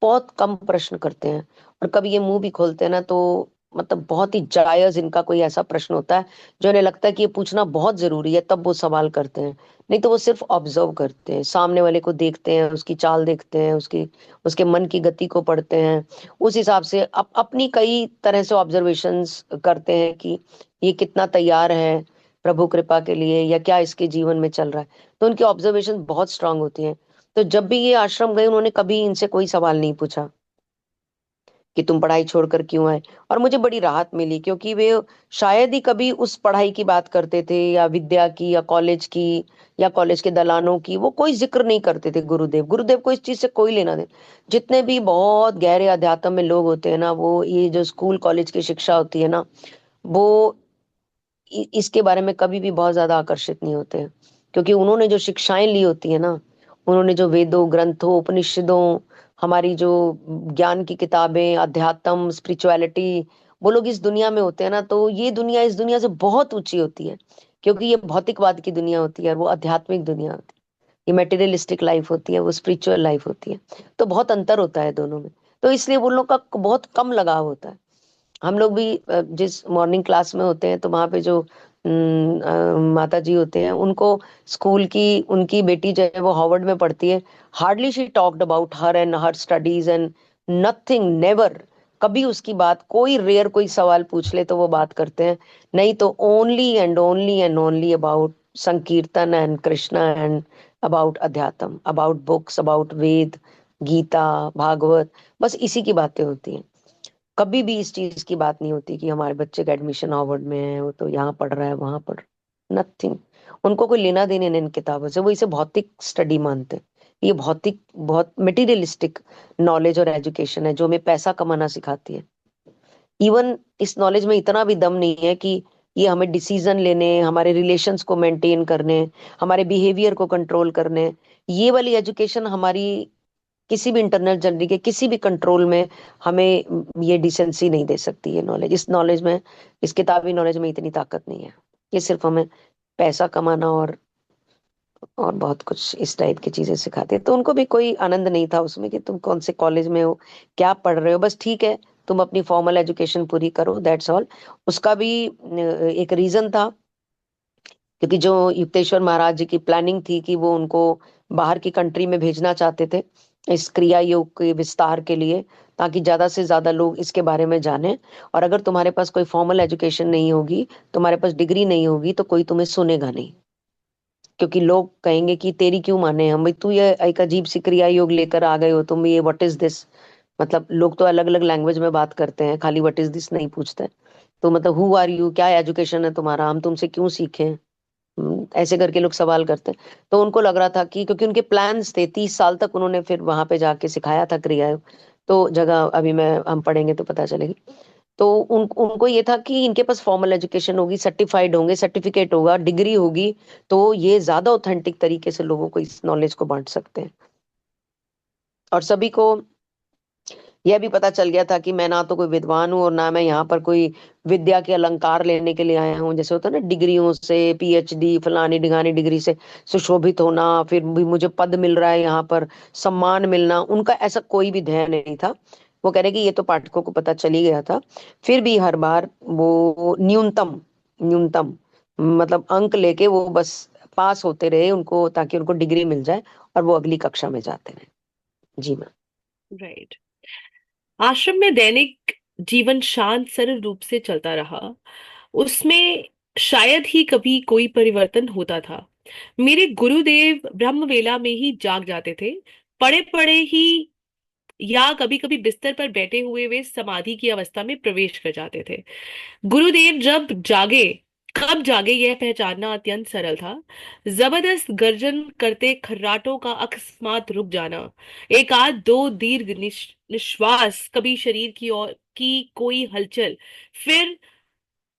बहुत कम प्रश्न करते हैं, और कभी ये मुंह भी खोलते हैं ना तो मतलब बहुत ही जायज इनका कोई ऐसा प्रश्न होता है जो इन्हें लगता है कि ये पूछना बहुत जरूरी है, तब वो सवाल करते हैं। नहीं तो वो सिर्फ ऑब्जर्व करते हैं, सामने वाले को देखते हैं, उसकी चाल देखते हैं, उसके मन की गति को पढ़ते हैं। उस हिसाब से अपनी कई तरह से ऑब्जर्वेशंस करते हैं कि ये कितना तैयार है प्रभु कृपा के लिए, या क्या इसके जीवन में चल रहा है। तो उनकी ऑब्जर्वेशन बहुत स्ट्रांग होती हैं। तो जब भी ये आश्रम गए उन्होंने कभी इनसे कोई सवाल नहीं पूछा कि तुम पढ़ाई छोड़कर क्यों आए। और मुझे बड़ी राहत मिली, क्योंकि वे शायद ही कभी उस पढ़ाई की बात करते थे, या विद्या की, या कॉलेज की, या कॉलेज के दलानों की, वो कोई जिक्र नहीं करते थे। गुरुदेव गुरुदेव को इस चीज से कोई लेना देना। जितने भी बहुत गहरे अध्यात्म में लोग होते हैं ना, वो ये जो स्कूल कॉलेज की शिक्षा होती है ना, वो इसके बारे में कभी भी बहुत ज्यादा आकर्षित नहीं होते हैं। क्योंकि उन्होंने जो शिक्षाएं ली होती है ना, उन्होंने जो वेदों, ग्रंथों, उपनिषदों, हमारी जो ज्ञान की किताबें, अध्यात्म, स्पिरिचुअलिटी, वो लोग इस दुनिया में होते हैं ना, तो ये दुनिया इस दुनिया से बहुत ऊंची होती है। क्योंकि ये भौतिकवाद की दुनिया होती है और वो आध्यात्मिक दुनिया होती है। ये मेटेरियलिस्टिक लाइफ होती है, वो स्पिरिचुअल लाइफ होती है। तो बहुत अंतर होता है दोनों में। तो इसलिए वो लोग का बहुत कम लगाव होता है। हम लोग भी जिस मॉर्निंग क्लास में होते हैं तो वहां पे जो माता जी होते हैं, उनको स्कूल की उनकी बेटी जो है वो हार्वर्ड में पढ़ती है। Hardly she talked about her and her studies and nothing, never. कभी उसकी बात, कोई रेयर कोई सवाल पूछ ले तो वो बात करते हैं। नहीं तो ओनली अबाउट संकीर्तन एंड कृष्णा एंड अबाउट अध्यात्म, अबाउट बुक्स, अबाउट वेद, गीता, भागवत, बस इसी की बातें होती हैं। कभी भी इस चीज की बात नहीं होती कि हमारे बच्चे का एडमिशन हार्वर्ड में है, वो तो यहाँ पढ़ रहा है वहां पढ़। नथिंग। उनको कोई लेना देना नहीं इन किताबों से। वो इसे भौतिक स्टडी मानते हैं। ये भौतिक, बहुत मटेरियलिस्टिक नॉलेज और एजुकेशन है जो हमें पैसा कमाना सिखाती है। इवन इस नॉलेज में इतना भी दम नहीं है कि ये हमें डिसीजन लेने, हमारे रिलेशंस को मेंटेन करने, हमारे बिहेवियर को कंट्रोल करने, ये वाली एजुकेशन हमारी किसी भी इंटरनल जर्नी के किसी भी कंट्रोल में हमें ये डिसेंसी नहीं दे सकती। ये नॉलेज, इस नॉलेज में, इस किताबी नॉलेज में इतनी ताकत नहीं है। ये सिर्फ हमें पैसा कमाना और बहुत कुछ इस टाइप की चीजें सिखाते हैं। तो उनको भी कोई आनंद नहीं था उसमें कि तुम कौन से कॉलेज में हो, क्या पढ़ रहे हो, बस ठीक है तुम अपनी फॉर्मल एजुकेशन पूरी करो, दैट्स ऑल। उसका भी एक रीजन था, क्योंकि जो युक्तेश्वर महाराज जी की प्लानिंग थी कि वो उनको बाहर की कंट्री में भेजना चाहते थे इस क्रिया योग के विस्तार के लिए, ताकि ज्यादा से ज्यादा लोग इसके बारे में जाने। और अगर तुम्हारे पास कोई फॉर्मल एजुकेशन नहीं होगी, तुम्हारे पास डिग्री नहीं होगी, तो कोई तुम्हें सुनेगा नहीं। क्योंकि लोग कहेंगे कि तेरी क्यों माने हम, भाई तू ये एक अजीब सी क्रिया योग लेकर आ गए हो तुम, ये व्हाट इज दिस। मतलब लोग तो अलग अलग लैंग्वेज में बात करते हैं, खाली व्हाट इज दिस नहीं पूछते। तो मतलब हु आर यू, क्या एजुकेशन है तुम्हारा, हम तुमसे क्यों सीखें। ऐसे करके लोग सवाल करते हैं। तो उनको लग रहा था कि क्योंकि उनके प्लान्स थे, 30 साल तक उन्होंने फिर वहां पे जाके सिखाया था क्रिया। तो जगह अभी मैं हम पढ़ेंगे तो पता चलेगी। तो उनको ये था कि इनके पास फॉर्मल एजुकेशन होगी, सर्टिफाइड होंगे, सर्टिफिकेट होगा, डिग्री होगी, तो ये ज्यादा ऑथेंटिक तरीके से लोगों को इस नॉलेज को बांट सकते हैं। और सभी को यह भी पता चल गया था कि मैं ना तो कोई विद्वान हूँ और ना मैं यहाँ पर कोई विद्या के अलंकार लेने के लिए आया हूँ। जैसे होता है ना डिग्रियों से, पीएचडी फलानी ढिगानी डिग्री से सुशोभित होना, फिर भी मुझे पद मिल रहा है यहाँ पर, सम्मान मिलना, उनका ऐसा कोई भी ध्येय नहीं था। वो कह रहे कि ये तो पाठकों को पता चल ही गया था। फिर भी हर बार वो न्यूनतम न्यूनतम मतलब अंक लेके वो बस पास होते रहे उनको, ताकि उनको डिग्री मिल जाए और वो अगली कक्षा में जाते रहे। जी मैम। राइट। आश्रम में दैनिक जीवन शांत सरल रूप से चलता रहा। उसमें शायद ही कभी कोई परिवर्तन होता था। मेरे गुरुदेव ब्रह्मवेला में ही जाग जाते थे, पड़े पड़े ही, या कभी कभी बिस्तर पर बैठे हुए वे समाधि की अवस्था में प्रवेश कर जाते थे। गुरुदेव जब जागे कब जागे यह पहचानना अत्यंत सरल था। जबरदस्त गर्जन करते खर्राटों का अकस्मात रुक जाना, एक आध दो दीर्घ निश्वास, कभी शरीर की कोई हलचल, फिर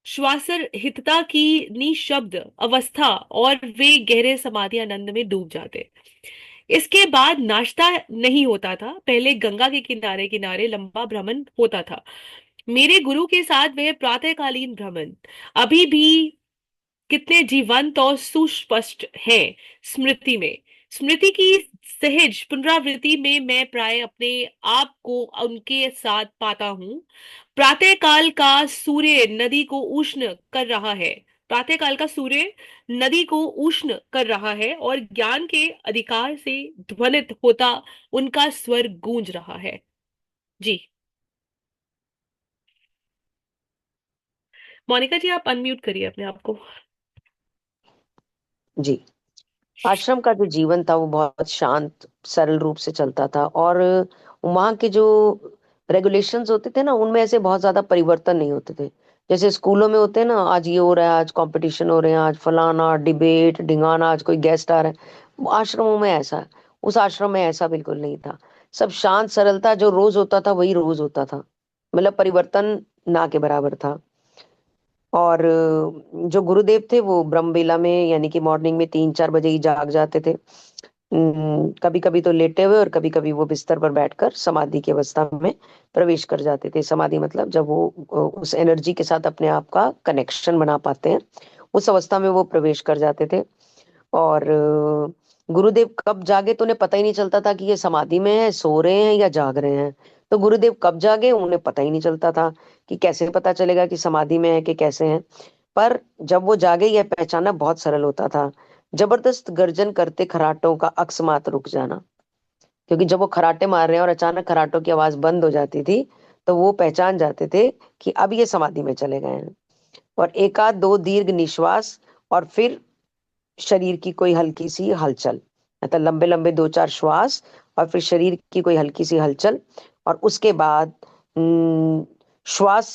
श्वासरहितता की निशब्द अवस्था, और वे गहरे समाधि आनंद में डूब जाते। इसके बाद नाश्ता नहीं होता था। पहले गंगा के किनारे किनारे लंबा भ्रमण होता था, मेरे गुरु के साथ वह प्रातःकालीन भ्रमण अभी भी कितने जीवंत और सुस्पष्ट है स्मृति में। स्मृति की सहज पुनरावृत्ति में मैं प्राय अपने आप को उनके साथ पाता हूँ। प्रातःकाल का सूर्य नदी को उष्ण कर रहा है। प्रातःकाल का सूर्य नदी को उष्ण कर रहा है और ज्ञान के अधिकार से ध्वनित होता उनका स्वर गूंज रहा है। जी। मोनिका जी, आप अनम्यूट करिए अपने आप को। जी। आश्रम का जो जीवन था वो बहुत शांत सरल रूप से चलता था, और वहाँ के जो रेगुलेशंस होते थे ना, उनमें ऐसे बहुत ज्यादा परिवर्तन नहीं होते थे। जैसे स्कूलों में होते हैं ना, आज ये हो रहा है, आज कंपटीशन हो रहे हैं, आज फलाना डिबेट ढिंगाना, आज कोई गेस्ट आ रहा है। आश्रमों में ऐसा, उस आश्रम में ऐसा बिल्कुल नहीं था। सब शांत सरल था, जो रोज होता था वही रोज होता था, मतलब परिवर्तन ना के बराबर था। और जो गुरुदेव थे वो ब्रह्मबेला में, यानी कि मॉर्निंग में 3-4 बजे ही जाग जाते थे। कभी कभी तो लेटे हुए, और कभी कभी वो बिस्तर पर बैठकर समाधि की अवस्था में प्रवेश कर जाते थे। समाधि मतलब जब वो उस एनर्जी के साथ अपने आप का कनेक्शन बना पाते हैं, उस अवस्था में वो प्रवेश कर जाते थे। और गुरुदेव कब जागे तो उन्हें पता ही नहीं चलता था कि ये समाधि में है, सो रहे हैं या जाग रहे हैं। तो गुरुदेव कब जागे उन्हें पता ही नहीं चलता था, कि कैसे पता चलेगा कि समाधि में है कि कैसे हैं। पर जब वो जागे यह पहचानना बहुत सरल होता था। जबरदस्त गर्जन करते खराटों का अकस्मात रुक जाना, क्योंकि जब वो खराटे मार रहे हैं और अचानक खराटों की आवाज बंद हो जाती थी, तो वो पहचान जाते थे कि अब ये समाधि में चले गए हैं। और एक आध दो दीर्घ निश्वास, और फिर शरीर की कोई हल्की सी हलचल, मतलब लंबे लंबे 2-4 श्वास, और फिर शरीर की कोई हल्की सी हलचल। और उसके बाद श्वास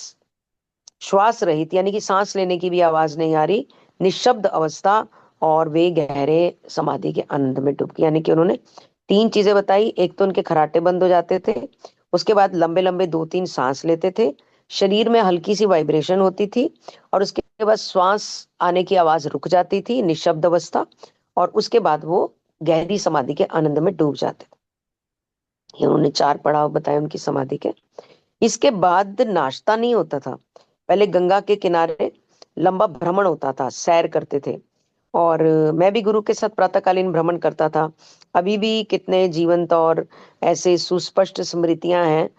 श्वास रहित, यानी कि सांस लेने की भी आवाज नहीं आ रही, निशब्द अवस्था, और वे गहरे समाधि के आनंद में डूब गए। यानी कि उन्होंने 3 चीजें बताई। एक तो उनके खराटे बंद हो जाते थे, उसके बाद लंबे लंबे 2-3 सांस लेते थे, शरीर में हल्की सी वाइब्रेशन होती थी, और उसके बाद श्वास आने की आवाज रुक जाती थी, निशब्द अवस्था, और उसके बाद वो गहरी समाधि के आनंद में डूब जाते थे। ये उन्होंने 4 पड़ाव बताए उनकी समाधि के। इसके बाद नाश्ता नहीं होता था। पहले गंगा के किनारे लंबा भ्रमण होता था, सैर करते थे। और मैं भी गुरु के साथ प्रातःकालीन भ्रमण करता था। अभी भी कितने जीवंत और ऐसे सुस्पष्ट स्मृतियां हैं,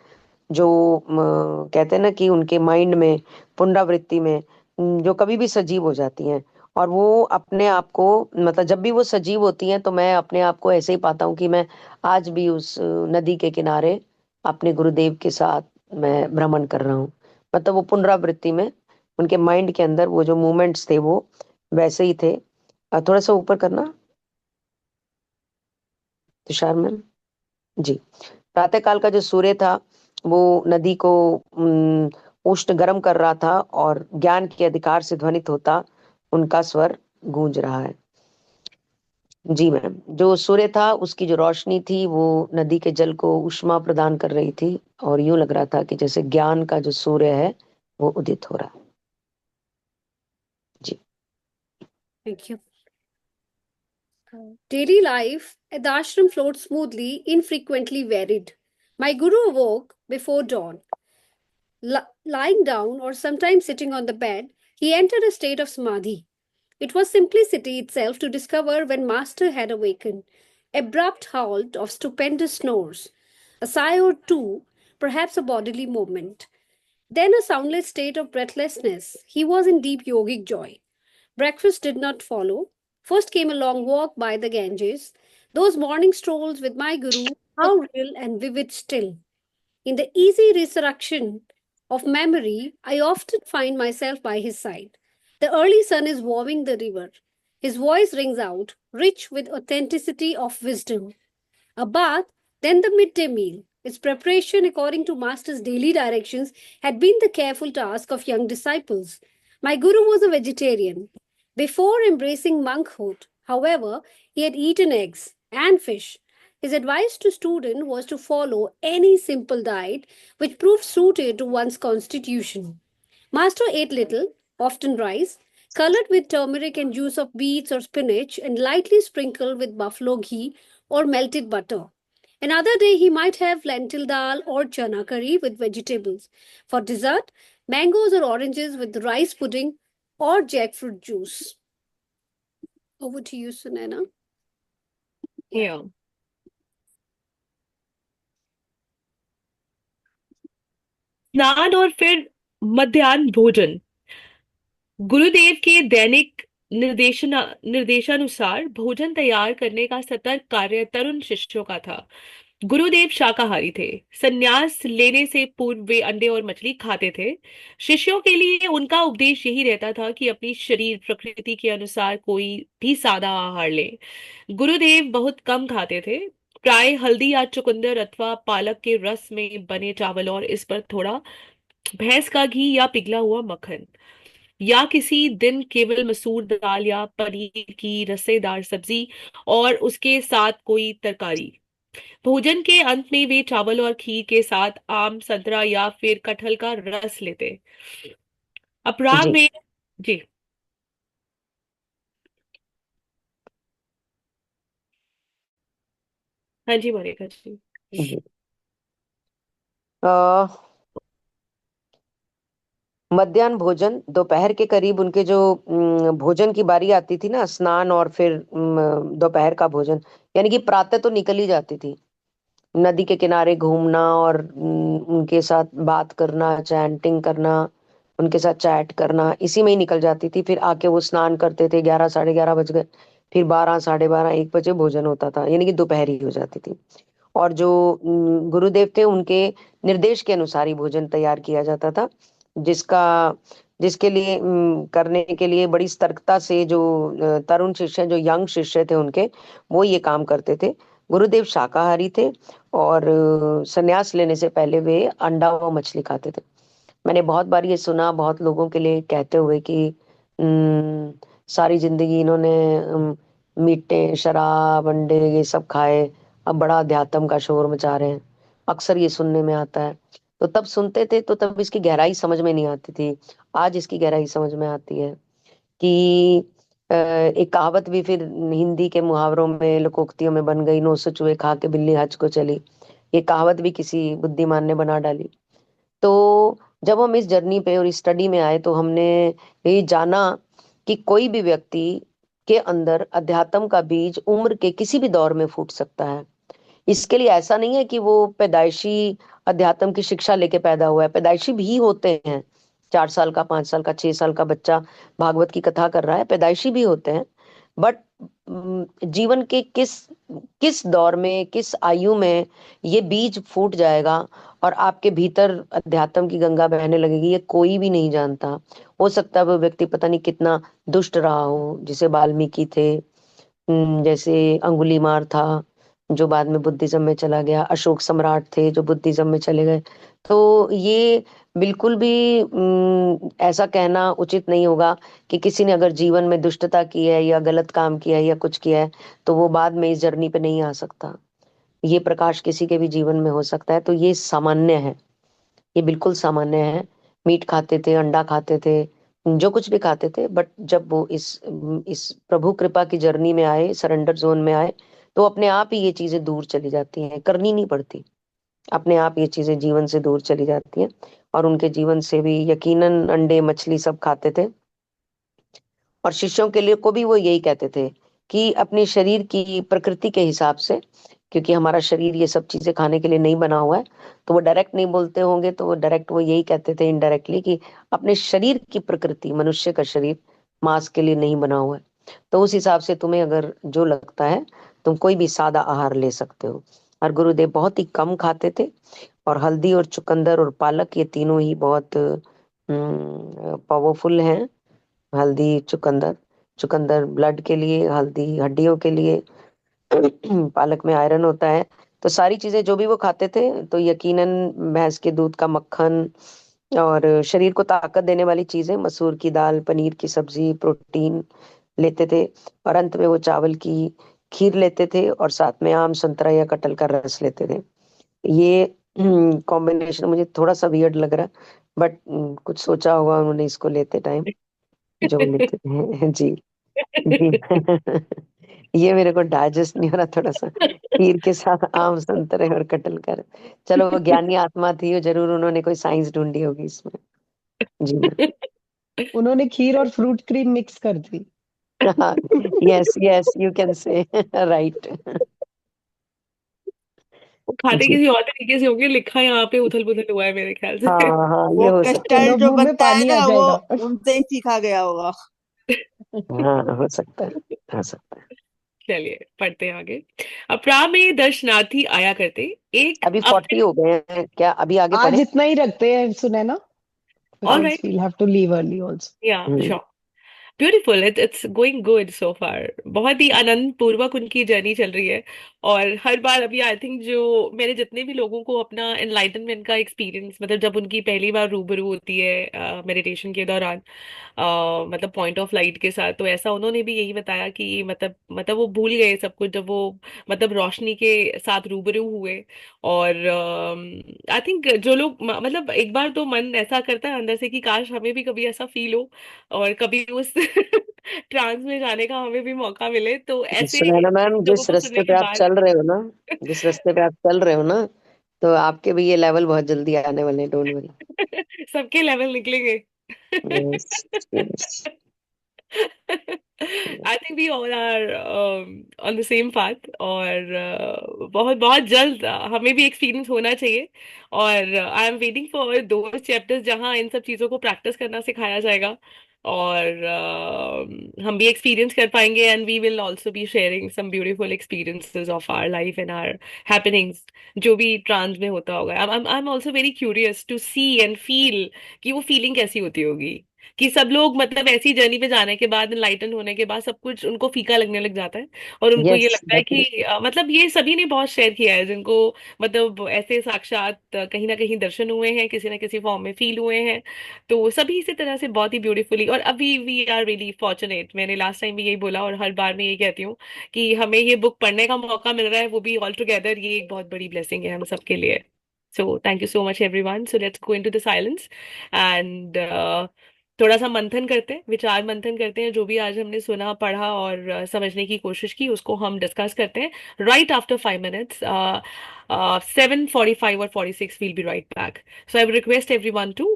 जो कहते हैं ना कि उनके माइंड में, पुनरावृत्ति में, जो कभी भी सजीव हो जाती हैं। और वो अपने आप को, मतलब जब भी वो सजीव होती हैं तो मैं अपने आप को ऐसे ही पाता हूँ कि मैं आज भी उस नदी के किनारे अपने गुरुदेव के साथ मैं भ्रमण कर रहा हूँ। मतलब वो पुनरावृत्ति में, उनके माइंड के अंदर वो जो मूवमेंट्स थे वो वैसे ही थे। थोड़ा सा ऊपर करना तुषार मैम। जी। प्रातःकाल का जो सूर्य था वो नदी को उष्ण गर्म कर रहा था, और ज्ञान के अधिकार से ध्वनित होता उनका स्वर गूंज रहा है। जी मैम। जो सूर्य था उसकी जो रोशनी थी वो नदी के जल को ऊष्मा प्रदान कर रही थी, और यूं लग रहा था कि जैसे ज्ञान का जो सूर्य है वो उदित हो रहा है। जी। Thank you. Daily life at the ashram flowed smoothly, infrequently varied. My guru awoke before dawn. Lying down or sometimes sitting on the bed, he entered a state of samadhi. It was simplicity itself to discover when Master had awakened. Abrupt halt of stupendous snores, a sigh or two, perhaps a bodily movement. Then a soundless state of breathlessness. He was in deep yogic joy. Breakfast did not follow. First came a long walk by the Ganges. Those morning strolls with my guru, how real and vivid still. In the easy resurrection of memory, I often find myself by his side. The early sun is warming the river. His voice rings out, rich with authenticity of wisdom. A bath, then the midday meal. Its preparation according to Master's daily directions had been the careful task of young disciples. My guru was a vegetarian. Before embracing monkhood, however, he had eaten eggs and fish. His advice to students was to follow any simple diet which proved suited to one's constitution. Master ate little, often rice, colored with turmeric and juice of beets or spinach, and lightly sprinkled with buffalo ghee or melted butter. Another day he might have lentil dal or chana curry with vegetables. For dessert, mangoes or oranges with rice pudding or jackfruit juice. Over to you, Sunana. Yeah. स्नान और फिर मध्याह्न भोजन। गुरुदेव के दैनिक निर्देशानुसार भोजन तैयार करने का सतर्क कार्य तरुण शिष्यों का था। गुरुदेव शाकाहारी थे। संन्यास लेने से पूर्व वे अंडे और मछली खाते थे। शिष्यों के लिए उनका उपदेश यही रहता था कि अपनी शरीर प्रकृति के अनुसार कोई भी सादा आहार ले। गुरुदेव बहुत कम खाते थे, प्राय हल्दी या चुकंदर अथवा पालक के रस में बने चावल और इस पर थोड़ा भैंस का घी या पिघला हुआ मक्खन, या किसी दिन केवल मसूर दाल या पनीर की रसेदार सब्जी और उसके साथ कोई तरकारी। भोजन के अंत में वे चावल और खीर के साथ आम, संतरा या फिर कटहल का रस लेते। अपराह जी में जी हाँ जी मोनिका जी। जी मध्याह्न भोजन दोपहर के करीब उनके जो भोजन की बारी आती थी ना, स्नान और फिर दोपहर का भोजन, यानी कि प्रातः तो निकल ही जाती थी। नदी के किनारे घूमना और उनके साथ बात करना, चैंटिंग करना, उनके साथ चैट करना, इसी में ही निकल जाती थी। फिर आके वो स्नान करते थे, 11 साढ़े 11 बज गए, फिर 12 साढ़े 12 1 बजे भोजन होता था, यानी कि दोपहर ही हो जाती थी। और जो गुरुदेव थे उनके निर्देश के अनुसार ही भोजन तैयार किया जाता था, जिसका जिसके लिए करने के लिए बड़ी सतर्कता से जो तरुण शिष्य, जो यंग शिष्य थे उनके, वो ये काम करते थे। गुरुदेव शाकाहारी थे और संन्यास लेने से पहले वे अंडा व मछली खाते थे। मैंने बहुत बार ये सुना बहुत लोगों के लिए कहते हुए कि सारी जिंदगी इन्होंने मीठे, शराब, अंडे ये सब खाए, अब बड़ा अध्यात्म का शोर मचा रहे हैं। अक्सर ये सुनने में आता है। तो तब सुनते थे तो तब इसकी गहराई समझ में नहीं आती थी। आज इसकी गहराई समझ में आती है कि एक कहावत भी फिर हिंदी के मुहावरों में, लोकोक्तियों में बन गई, 900 चूहे खा के बिल्ली हज को चली। ये कहावत भी किसी बुद्धिमान ने बना डाली। तो जब हम इस जर्नी पे और इस स्टडी में आए तो हमने ये जाना कि कोई भी व्यक्ति के अंदर अध्यात्म का बीज उम्र के किसी भी दौर में फूट सकता है। इसके लिए ऐसा नहीं है कि वो पैदाइशी अध्यात्म की शिक्षा लेके पैदा हुआ है। पैदाइशी भी होते हैं, 4 साल का, 5 साल का, 6 साल का बच्चा भागवत की कथा कर रहा है, पैदाइशी भी होते हैं। बट जीवन के किस किस दौर में, किस आयु में ये बीज फूट जाएगा और आपके भीतर अध्यात्म की गंगा बहने लगेगी, ये कोई भी नहीं जानता। हो सकता है वो व्यक्ति पता नहीं कितना दुष्ट रहा हो, जिसे वाल्मीकि थे, जैसे अंगुलीमार था जो बाद में बुद्धिज्म में चला गया, अशोक सम्राट थे जो बुद्धिज्म में चले गए। तो ये बिल्कुल भी ऐसा कहना उचित नहीं होगा कि किसी ने अगर जीवन में दुष्टता की है या गलत काम किया है या कुछ किया है तो वो बाद में इस जर्नी पे नहीं आ सकता। ये प्रकाश किसी के भी जीवन में हो सकता है। तो ये सामान्य है, ये बिल्कुल सामान्य है। मीट खाते थे, अंडा खाते थे, जो कुछ भी खाते थे, बट जब वो इस प्रभु कृपा की जर्नी में आए, सरेंडर जोन में आए, तो अपने आप ही ये चीजें दूर चली जाती हैं, करनी नहीं पड़ती। अपने आप ये चीजें जीवन से दूर चली जाती हैं। और उनके जीवन से भी यकीनन अंडे मछली सब खाते थे। और शिष्यों के लिए को भी वो यही कहते थे कि अपने शरीर की प्रकृति के हिसाब से, क्योंकि हमारा शरीर ये सब चीजें खाने के लिए नहीं बना हुआ है, तो वो डायरेक्ट नहीं बोलते होंगे, तो वो डायरेक्ट वो यही कहते थे इनडायरेक्टली कि अपने शरीर की प्रकृति, मनुष्य का शरीर मांस के लिए नहीं बना हुआ है। तो उस हिसाब से तुम्हें अगर जो लगता है तुम कोई भी सादा आहार ले सकते हो। और गुरुदेव बहुत ही कम खाते थे। और हल्दी और चुकंदर और पालक ये तीनों ही बहुत पावरफुल हैं। हल्दी, चुकंदर, चुकंदर ब्लड के लिए, हल्दी हड्डियों के लिए, पालक में आयरन होता है। तो सारी चीजें जो भी वो खाते थे, तो यकीनन भैंस के दूध का मक्खन, और शरीर को ताकत देने वाली चीजें, मसूर की दाल, पनीर की सब्जी, प्रोटीन लेते थे। और अंत में वो चावल की खीर लेते थे और साथ में आम, संतरा या कटहल का रस लेते थे। ये कॉम्बिनेशन मुझे थोड़ा सा वियर्ड लग रहा है, बट कुछ सोचा होगा उन्होंने इसको लेते टाइम, जो वो लेते थे। जी जी। ये मेरे को डाइजेस्ट नहीं हो रहा थोड़ा सा, खीर के साथ आम, संतरे और कटहल का रस। चलो, वो ज्ञानी आत्मा थी, वो जरूर उन्होंने कोई साइंस ढूंढी होगी इसमें। जी मैम। उन्होंने खीर और फ्रूट क्रीम मिक्स कर दी। हाँ, yes yes, you can say right. वो खाते जी किसी और तरीके से होंगे, लिखा यहाँ पे उथल पुथल हुआ है मेरे ख्याल से। हाँ हाँ, ये वो हो सकता है। कस्टर्ड चलो, जो मुंह में बनता है पानी आ ना, वो जाएगा। उनसे ही सीखा गया होगा। हाँ, हो सकता है, हो सकता है। चलिए पढ़ते हैं आगे। अपरा में दर्शनार्थी आया करते, एक अभी अपने। 40 हो गए हैं क्या? अभी आगे आज पढ़े? इतना ही रखते हैं, सुने ना, all because right, we'll have to leave early also. Yeah hmm. Sure. Beautiful, it's going good so far. बहुत ही आनंद पूर्वक उनकी जर्नी चल रही है। और हर बार अभी आई थिंक जो मैंने जितने भी लोगों को अपना एनलाइटनमेंट का एक्सपीरियंस, मतलब जब उनकी पहली बार रूबरू होती है मेडिटेशन के दौरान, मतलब पॉइंट ऑफ लाइट के साथ, तो ऐसा उन्होंने भी यही बताया कि मतलब वो भूल गए सब कुछ जब वो मतलब रोशनी के साथ रूबरू हुए। और आई थिंक जो लोग मतलब एक बार तो मन ऐसा करता है अंदर से कि काश हमें भी कभी ऐसा फील हो, और कभी उस ट्रांस में जाने का हमें भी मौका मिले, तो ऐसे सुनैना मैम, लोगों जिस को सुनने रास्ते के पे आप बाद। चल रहे हो ना, जिस रास्ते पे आप चल रहे हो ना, तो आपके भी ये लेवल बहुत जल्दी आने वाले हैं, डोंट वरी। सबके लेवल निकलेंगे। Yes yes. I think we all are on the same path, और बहुत बहुत जल्द हमें भी एक्सपीरियंस होना चाहिए। और आई एम वेटिंग फॉर दो चैप्टर्स जहाँ इन सब चीज़ों को प्रैक्टिस करना सिखाया जाएगा, और हम भी एक्सपीरियंस कर पाएंगे, and we will also be sharing some beautiful experiences of our life and our happenings, जो भी ट्रांस में होता होगा। I am also very curious to see and feel कि वो फीलिंग कैसी होती होगी, कि सब लोग मतलब ऐसी जर्नी पे जाने के बाद, एनलाइटन होने के बाद, सब कुछ उनको फीका लगने लग जाता है, और उनको ये यस लगता है कि डेफिनेटली। मतलब ये सभी ने बहुत शेयर किया है जिनको मतलब ऐसे साक्षात कहीं ना कहीं दर्शन हुए हैं, किसी ना किसी फॉर्म में फील हुए हैं। तो सभी इसी तरह से बहुत ही ब्यूटीफुली, और अभी वी आर रियली फॉर्चुनेट, मैंने लास्ट टाइम भी यही बोला और हर बार मैं यही कहती हूँ कि हमें ये बुक पढ़ने का मौका मिल रहा है, वो भी ऑल टुगेदर, ये एक बहुत बड़ी ब्लेसिंग है हम सबके लिए। So thank you so much everyone. So let's go into the silence and थोड़ा सा मंथन करते हैं, विचार मंथन करते हैं, जो भी आज हमने सुना, पढ़ा और समझने की कोशिश की, उसको हम डिस्कस करते हैं राइट आफ्टर 5 मिनट्स। 7:45 और 46 will be right back. So I request everyone to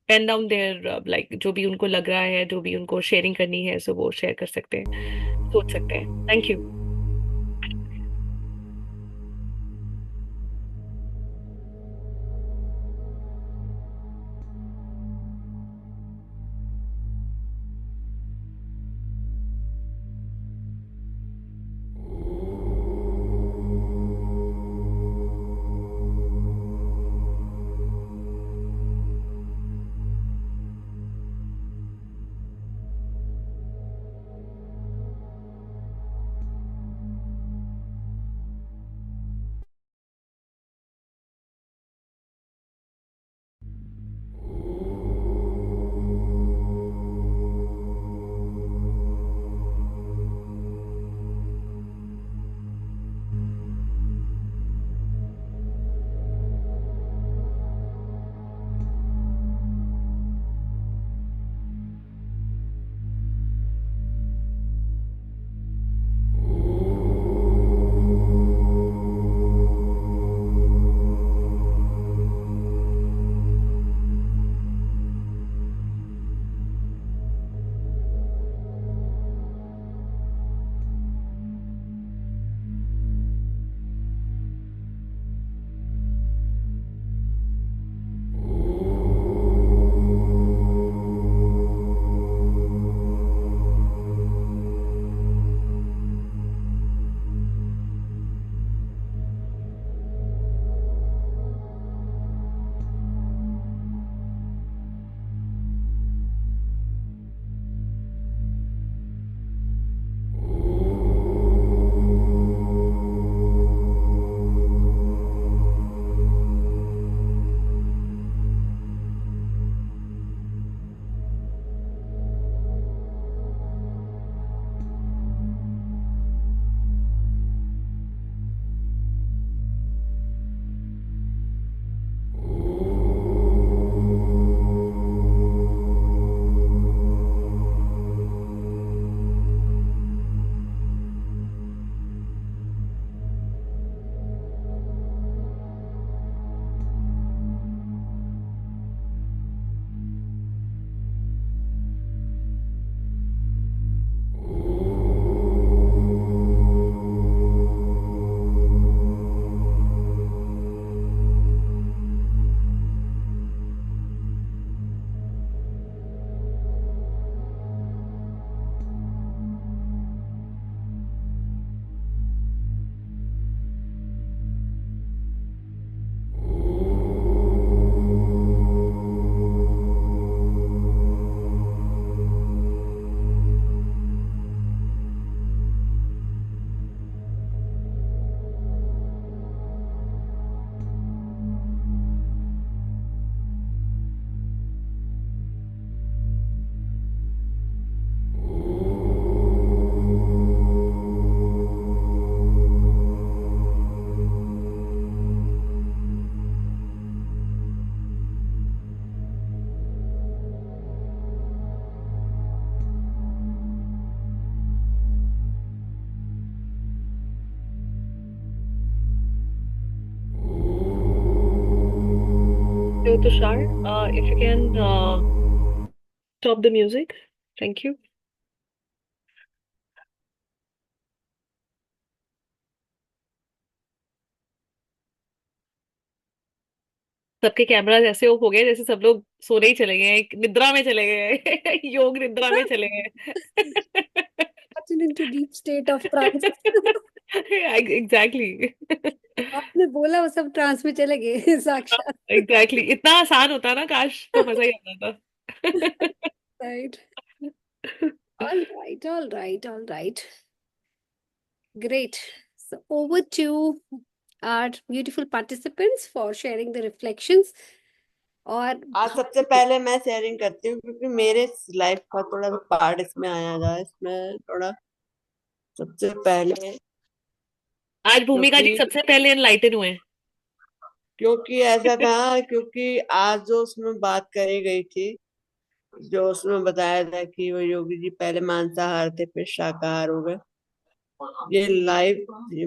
pen down there, like जो भी उनको लग रहा है, जो भी उनको शेयरिंग करनी है, सो वो शेयर कर सकते हैं, सोच सकते हैं। Thank you. Tushar, if you can stop the music. Thank you. सबके कैमरास ऐसे ऑफ हो गए जैसे सब लोग सोने ही चले गए, एक निद्रा में चले गए योग निद्रा में चले गए Gotten into deep state of trance. Exactly आपने बोला वो सब ट्रांस में चले गए साक्षात. एग्जैक्टली इतना आसान होता ना, काश तो मजा ही आता था Right. All right, all right, all right. Great. So over to our beautiful participants for sharing the reflections. और आज सबसे पहले मैं शेयरिंग करती हूँ क्योंकि मेरे लाइफ का थोड़ा पार्ट इसमें आया था, इसमें थोड़ा सबसे पहले आज भूमिका जी क्योंकि सबसे पहले एनलाइटन हुए हैं। क्योंकि ऐसा था, क्योंकि आज जो उसमें बात करी गई थी, जो उसमें बताया था कि वो योगी जी पहले मांसाहार थे फिर शाकाहार हो गए, ये लाइव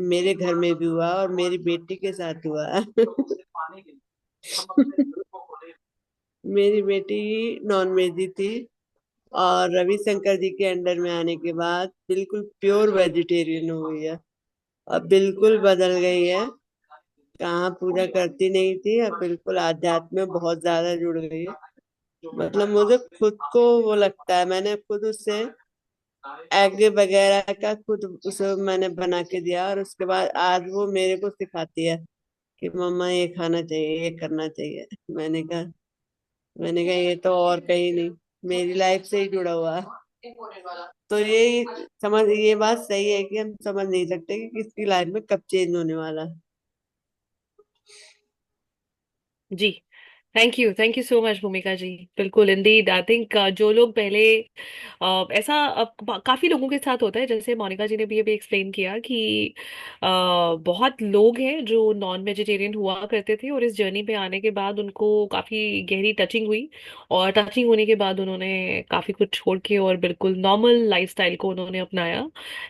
मेरे घर में भी हुआ और मेरी बेटी के साथ हुआ मेरी बेटी नॉन वेजी थी और रविशंकर जी के अंडर में आने के बाद बिल्कुल प्योर वेजिटेरियन हो गई है, अब बिल्कुल बदल गई है। कहाँ पूजा करती नहीं थी, अब बिल्कुल आध्यात्म में बहुत ज्यादा जुड़ गई है। मतलब मुझे खुद को वो लगता है, मैंने खुद उसे एग वगैरह का खुद उसे मैंने बना के दिया और उसके बाद आज वो मेरे को सिखाती है कि मम्मा ये खाना चाहिए, ये करना चाहिए। मैंने कहा ये तो और कहीं नहीं, मेरी लाइफ से ही जुड़ा हुआ है। तो ये बात सही है कि हम समझ नहीं सकते कि किसकी लाइफ में कब चेंज होने वाला है। जी, थैंक यू सो मच भूमिका जी। बिल्कुल इंडीड, आई थिंक जो लोग पहले ऐसा काफी लोगों के साथ होता है, जैसे मोनिका जी ने भी अभी एक्सप्लेन किया कि बहुत लोग हैं जो नॉन वेजिटेरियन हुआ करते थे और इस जर्नी पे आने के बाद उनको काफी गहरी टचिंग हुई और टचिंग होने के बाद उन्होंने काफी कुछ छोड़ के और बिल्कुल नॉर्मल लाइफस्टाइल को उन्होंने अपनाया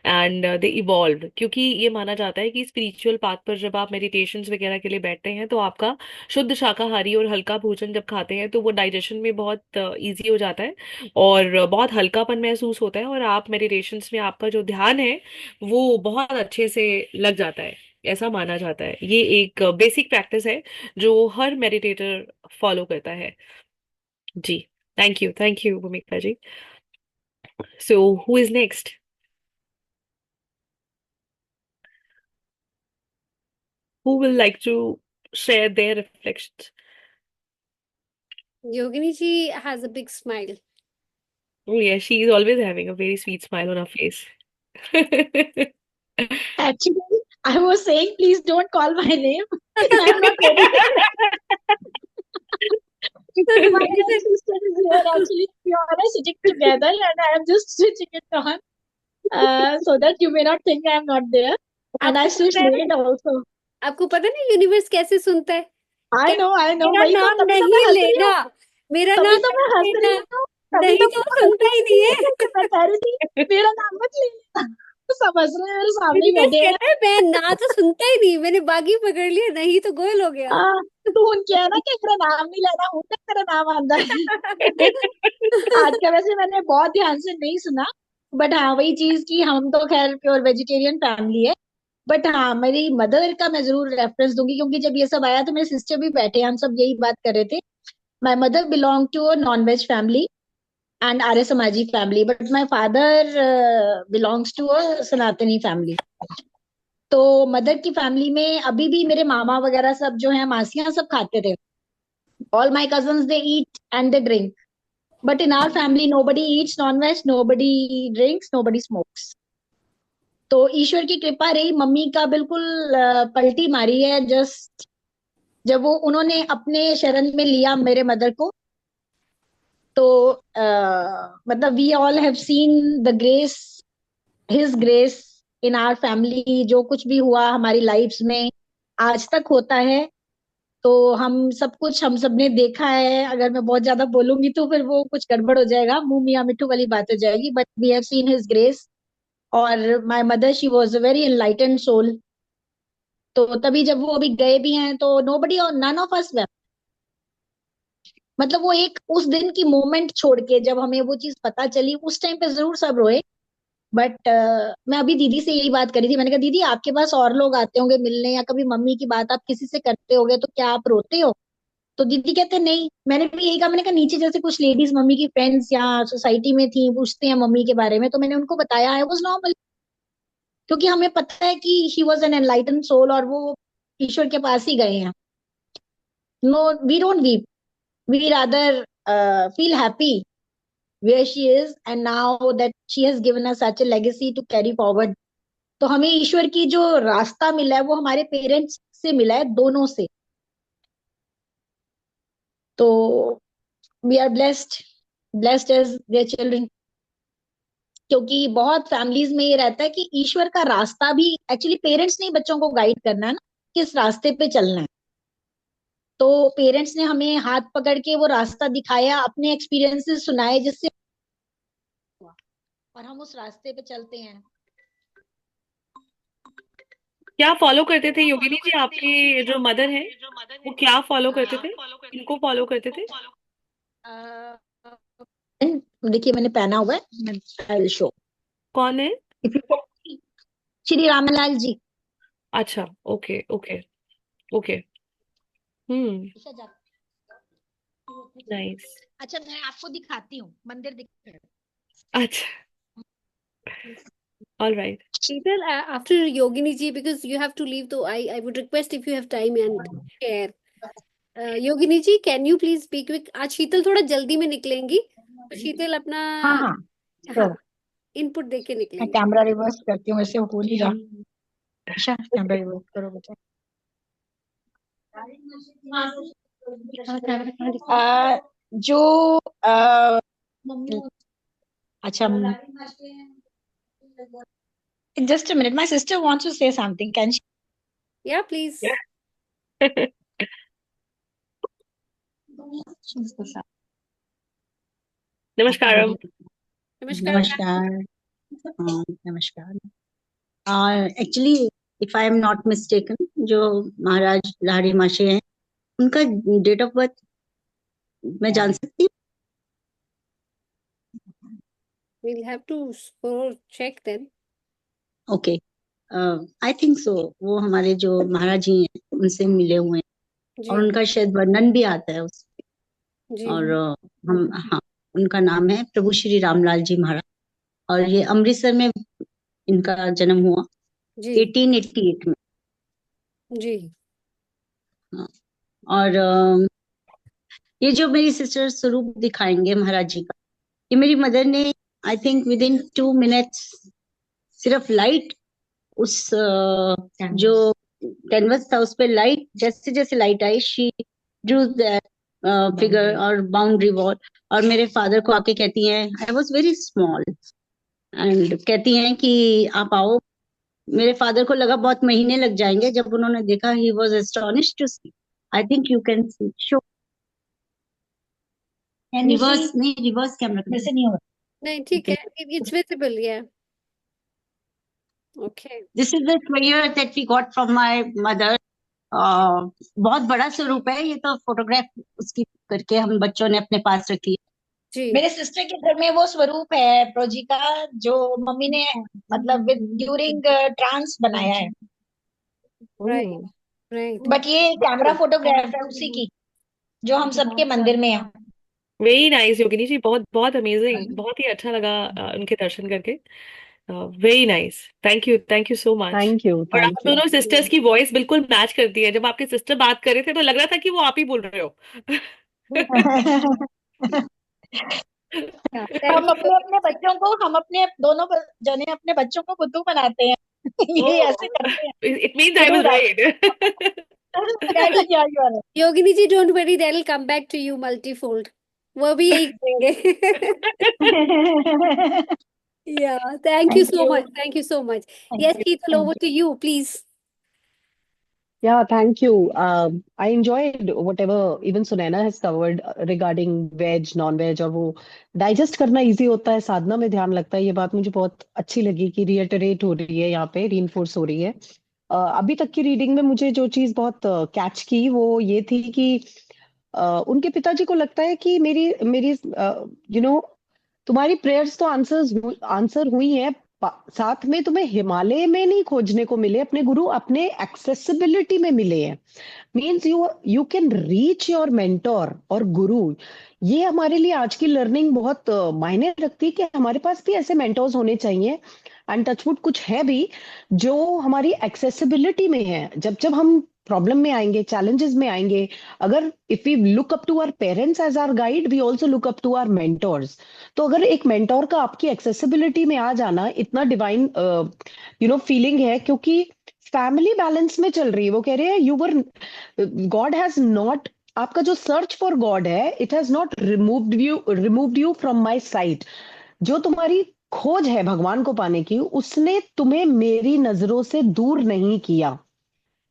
एंड दे इवॉल्व। क्योंकि ये माना जाता है कि स्पिरिचुअल पाथ पर जब आप मेडिटेशन वगैरह के लिए बैठते हैं तो आपका शुद्ध शाकाहारी और हल्का भोजन जब खाते हैं तो वो डाइजेशन में बहुत इजी हो जाता है और बहुत हल्कापन महसूस होता है और आप मेडिटेशंस में आपका जो ध्यान है वो बहुत अच्छे से लग जाता है, ऐसा माना जाता है। ये एक बेसिक प्रैक्टिस है जो हर मेडिटेटर फॉलो करता है। जी, thank you Bhumika ji. So who is next? Who will like to share their reflections? Yogini ji has a big smile. Oh, yeah, she is always having a very sweet smile on her face. Actually, I was saying, please don't call my name. I'm not ready. Because my sister is here. Actually, we are sitting together, and I am just switching it on, so that you may not think I am not there. And I switched it also. आपको पता नहीं यूनिवर्स कैसे सुनता है? I know. मेरा वही तो नाम तभी तो नहीं मैं हंस रही लेना, हूँ। मेरा तभी नाम तो मैं हंस नहीं रही लेना, हूँ। तभी नहीं तो तो मैं हंस सुनता ही नहीं है। मैं कह रही थी मेरा नाम मत लेना। समझ रहे हैं, मेरे सामने ही यूनिवर्स बैठे हैं। कहता है मैं ना तो सुनता ही नहीं, मैंने बागी पकड़ लिया, नहीं तो गोयल हो गया। हाँ, तो उनके है ना कि मेरा नाम नहीं लेना, हूँ मेरा नाम आंदा है। आज का वैसे मैंने बहुत ध्यान से नहीं सुना, बट हाँ वही चीज की हम तो खैर प्योर वेजिटेरियन फैमिली है। बट हाँ मेरी मदर का मैं जरूर रेफरेंस दूंगी, क्योंकि जब ये सब आया तो मेरे सिस्टर भी बैठे, हम सब यही बात कर रहे थे। My mother belong to a non veg family and Arya Samaji family, but my father belongs to a Sanatani family. तो मदर की फैमिली में अभी भी मेरे मामा वगैरह सब जो है, मासियां सब खाते थे। All my cousins they eat and they drink, but in our family nobody eats non-veg, nobody drinks, nobody smokes. तो ईश्वर की कृपा रही, मम्मी का बिल्कुल पलटी मारी है जस्ट जब वो उन्होंने अपने शरण में लिया मेरे मदर को। तो मतलब we all have seen the grace, his grace in our family. जो कुछ भी हुआ हमारी लाइफ्स में आज तक होता है, तो हम सब ने देखा है। अगर मैं बहुत ज्यादा बोलूंगी तो फिर वो कुछ गड़बड़ हो जाएगा, मुंह मियां मिट्ठू वाली बात हो जाएगी, but we have seen his grace. और my mother she was a very enlightened soul. तो तभी जब वो अभी गए भी हैं तो नोबडी और नन ऑफ अस वेप्ट, मतलब वो एक उस दिन की मोमेंट छोड़ के जब हमें वो चीज पता चली उस टाइम पे जरूर सब रोए। बट मैं अभी दीदी से यही बात करी थी, मैंने कहा दीदी आपके पास और लोग आते होंगे मिलने या कभी मम्मी की बात आप किसी से करते होगे तो क्या आप रोते हो? तो दीदी कहते नहीं। मैंने भी यही कहा, मैंने कहा नीचे जैसे कुछ लेडीज मम्मी की फ्रेंड्स या सोसाइटी में थी पूछते हैं मम्मी के बारे में, तो मैंने उनको बताया आई वाज नॉर्मल, क्योंकि हमें पता है कि he was an enlightened soul और वो ईश्वर के पास ही गए हैं। No we don't weep, we rather feel happy where she is and now that she has given us such a legacy to carry forward। तो हमें ईश्वर की जो रास्ता मिला है वो हमारे पेरेंट्स से मिला है, दोनों से। तो we are blessed as their children. क्योंकि बहुत फैमिलीज में ये रहता है कि ईश्वर का रास्ता भी एक्चुअली पेरेंट्स ने ही बच्चों को गाइड करना है ना, किस रास्ते पे चलना है। तो पेरेंट्स ने हमें हाथ पकड़ के वो रास्ता दिखाया, अपने एक्सपीरियंसेस सुनाए, जिससे और हम उस रास्ते पे चलते हैं। क्या फॉलो करते थे योगिनी जी आपके जो मदर है, वो क्या फॉलो करते थे, इनको फॉलो करते थे? देखिए मैंने पहना हुआ है, मैं शो। कौन है? श्री रामलाल जी। अच्छा, ओके ओके ओके। नाइस। अच्छा मैं आपको दिखाती हूँ, मंदिर दिख रहा है। अच्छा, all right. Sheetal, after Yogini ji, because you have to leave, so I would request if you have time and share. Yogini ji can you please speak quick? आज शीतल थोड़ा जल्दी में निकलेंगी, तो शीतल अपना हाँ हाँ हाँ sure। इनपुट दे के मैं निकलेंगे। कैमरा रिवर्स करती हूँ, वैसे हो नहीं रहा। अच्छा कैमरा रिवर्स करो बेटा। जो अच्छा just a minute, my sister wants to say something, can she? या प्लीज। नमस्कारम। नमस्कार। नमस्कार। नमस्कार। Actually if I am not mistaken, जो महाराज लाहिड़ी महाशय हैं उनका डेट ऑफ बर्थ मैं जान सकती हूँ? We'll have to check then. Okay, I think so. वो हमारे जो महाराज जी हैं उनसे मिले हुए हैं जी और उनका शायद वर्णन भी आता है उस जी और हम हाँ, उनका नाम है प्रभु श्री रामलाल जी महाराज और ये अमृतसर में इनका जन्म हुआ जी 1888 में। जी हाँ, और ये जो मेरी सिस्टर स्वरूप दिखाएंगे महाराज जी का, ये मेरी मदर ने I think with in 2 minutes सिर्फ लाइट उस जो कैनवस था उस पे लाइट, जैसे जैसे light I she Drew that figure और बाउंड्री वॉल। और मेरे फादर को आके कहती हैं, I was very small, and कहती हैं कि आप आओ। मेरे फादर को लगा बहुत महीने लग जाएंगे, जब उन्होंने देखा he was astonished to see. I think you can see show reverse, नहीं रिवर्स कैमरा वैसे नहीं होगा। नहीं ठीक है, it's visible yeah okay. This is the prayer that we got from my mother। बहुत बड़ा स्वरूप है ये, तो फोटोग्राफ उसकी करके हम बच्चों ने अपने पास रखी है। जी मेरे सिस्टर के घर में वो स्वरूप है प्रोजी का, जो मम्मी ने मतलब ड्यूरिंग ट्रांस बनाया है। Right right. बट ये कैमरा फोटोग्राफ है उसी की, जो हम सबके मंदिर में है। वेरी नाइस योगिनी जी, बहुत बहुत अमेजिंग, बहुत ही अच्छा लगा उनके दर्शन करके। Very nice, thank you so much. Thank you और आप थैंक यू। दोनों सिस्टर्स की वॉइस बिल्कुल मैच करती है। जब आपके सिस्टर बात कर रहे थे तो लग रहा था कि वो आप ही बोल रहे हो। हम अपने अपने बच्चों को, हम अपने दोनों जने अपने बच्चों को बुद्धू बनाते हैं। ये ऐसे करते हैं। It means I was right. Yeah, you are right. Yogini ji don't worry, they will come back to you multifold. वो भी यही करेंगे। Yeah thank you Thank so you. Much, thank you so much. Thank yes you. Sheetal, Thank over to you please. Yeah, thank you. I enjoyed whatever even Sunaina has covered regarding veg, non-veg, और वो डाइजेस्ट करना इजी होता है, साधना में ध्यान लगता है। ये बात मुझे बहुत अच्छी लगी कि रिएटरेट हो रही है, यहाँ पे रीइंफोर्स हो रही है। अभी तक की रीडिंग में मुझे जो चीज बहुत कैच की वो ये थी कि उनके पिताजी को लगता है कि मेरी मेरी यू नो तुम्हारी प्रेयर्स तो आंसर हुई हैं, साथ में तुम्हें हिमालय में नहीं खोजने को मिले अपने गुरु, अपने एक्सेसिबिलिटी में मिले हैं। Means you can reach your mentor और गुरु। ये हमारे लिए आज की लर्निंग बहुत मायने रखती है कि हमारे पास भी ऐसे मेंटोर्स होने चाहिए। एंड टचवुड कुछ है भी जो हमारी एक्सेसिबिलिटी में है। जब जब हम प्रॉब्लम में आएंगे, चैलेंजेस में आएंगे, अगर if we look up to our parents as our guide, we also look up to our mentors. तो अगर एक मेंटोर का आपकी एक्सेसिबिलिटी में आ जाना इतना डिवाइन फीलिंग है, क्योंकि फैमिली बैलेंस में चल रही है। वो कह रहे हैं गॉड हैज नॉट, आपका जो सर्च फॉर गॉड है, it has not removed you from my site. जो तुम्हारी खोज है भगवान को पाने की, उसने तुम्हें मेरी नजरों से दूर नहीं किया।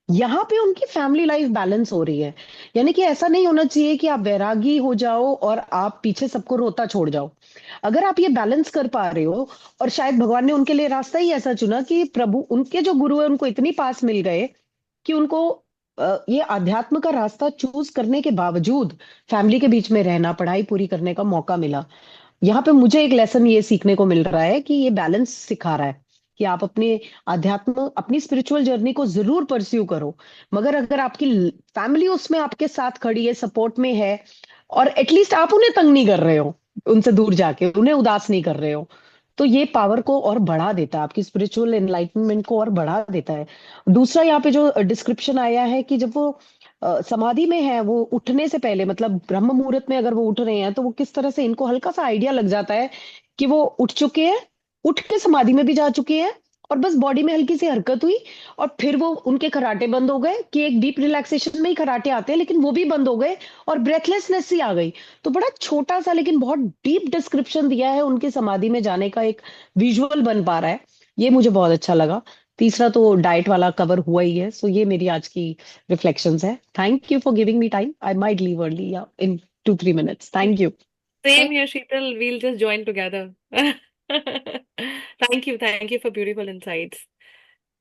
यहाँ पे उनकी फैमिली लाइफ बैलेंस हो रही है। यानी कि ऐसा नहीं होना चाहिए कि आप वैरागी हो जाओ और आप पीछे सबको रोता छोड़ जाओ। अगर आप ये बैलेंस कर पा रहे हो, और शायद भगवान ने उनके लिए रास्ता ही ऐसा चुना कि प्रभु, उनके जो गुरु है उनको इतनी पास मिल गए कि उनको ये अध्यात्म का रास्ता चूज करने के बावजूद फैमिली के बीच में रहना, पढ़ाई पूरी करने का मौका मिला। यहाँ पे मुझे एक लेसन ये सीखने को मिल रहा है कि ये बैलेंस सिखा रहा है कि आप अपने अध्यात्म, अपनी स्पिरिचुअल जर्नी को जरूर परस्यू करो, मगर अगर आपकी फैमिली उसमें आपके साथ खड़ी है, सपोर्ट में है, और एटलीस्ट आप उन्हें तंग नहीं कर रहे हो, उनसे दूर जाके उन्हें उदास नहीं कर रहे हो, तो ये पावर को और बढ़ा देता है, आपकी स्पिरिचुअल एनलाइटनमेंट को और बढ़ा देता है। दूसरा यहाँ पे जो डिस्क्रिप्शन आया है कि जब वो समाधि में है, वो उठने से पहले, मतलब ब्रह्म मुहूर्त में अगर वो उठ रहे हैं, तो वो किस तरह से, इनको हल्का सा आइडिया लग जाता है कि वो उठ चुके हैं, उठ के समाधि में भी जा चुके हैं, और बस बॉडी में हल्की सी हरकत हुई, और फिर वो उनके खराटे बंद हो गए, कि एक डीप रिलैक्सेशन में ही खराटे आते हैं, लेकिन वो भी बंद हो गए और ब्रेथलेसनेस ही आ गई। तो बड़ा छोटा सा लेकिन बहुत डीप डिस्क्रिप्शन दिया है उनके समाधि में जाने का, एक विजुअल बन पा रहा है। ये मुझे बहुत अच्छा लगा। तीसरा तो डाइट वाला कवर हुआ ही है। सो ये मेरी आज की रिफ्लेक्शंस है। Thank you for giving me time. I might leave early in 2-3 minutes. Thank you. Same here, Sheetal. We'll just join together. Thank you for beautiful insights.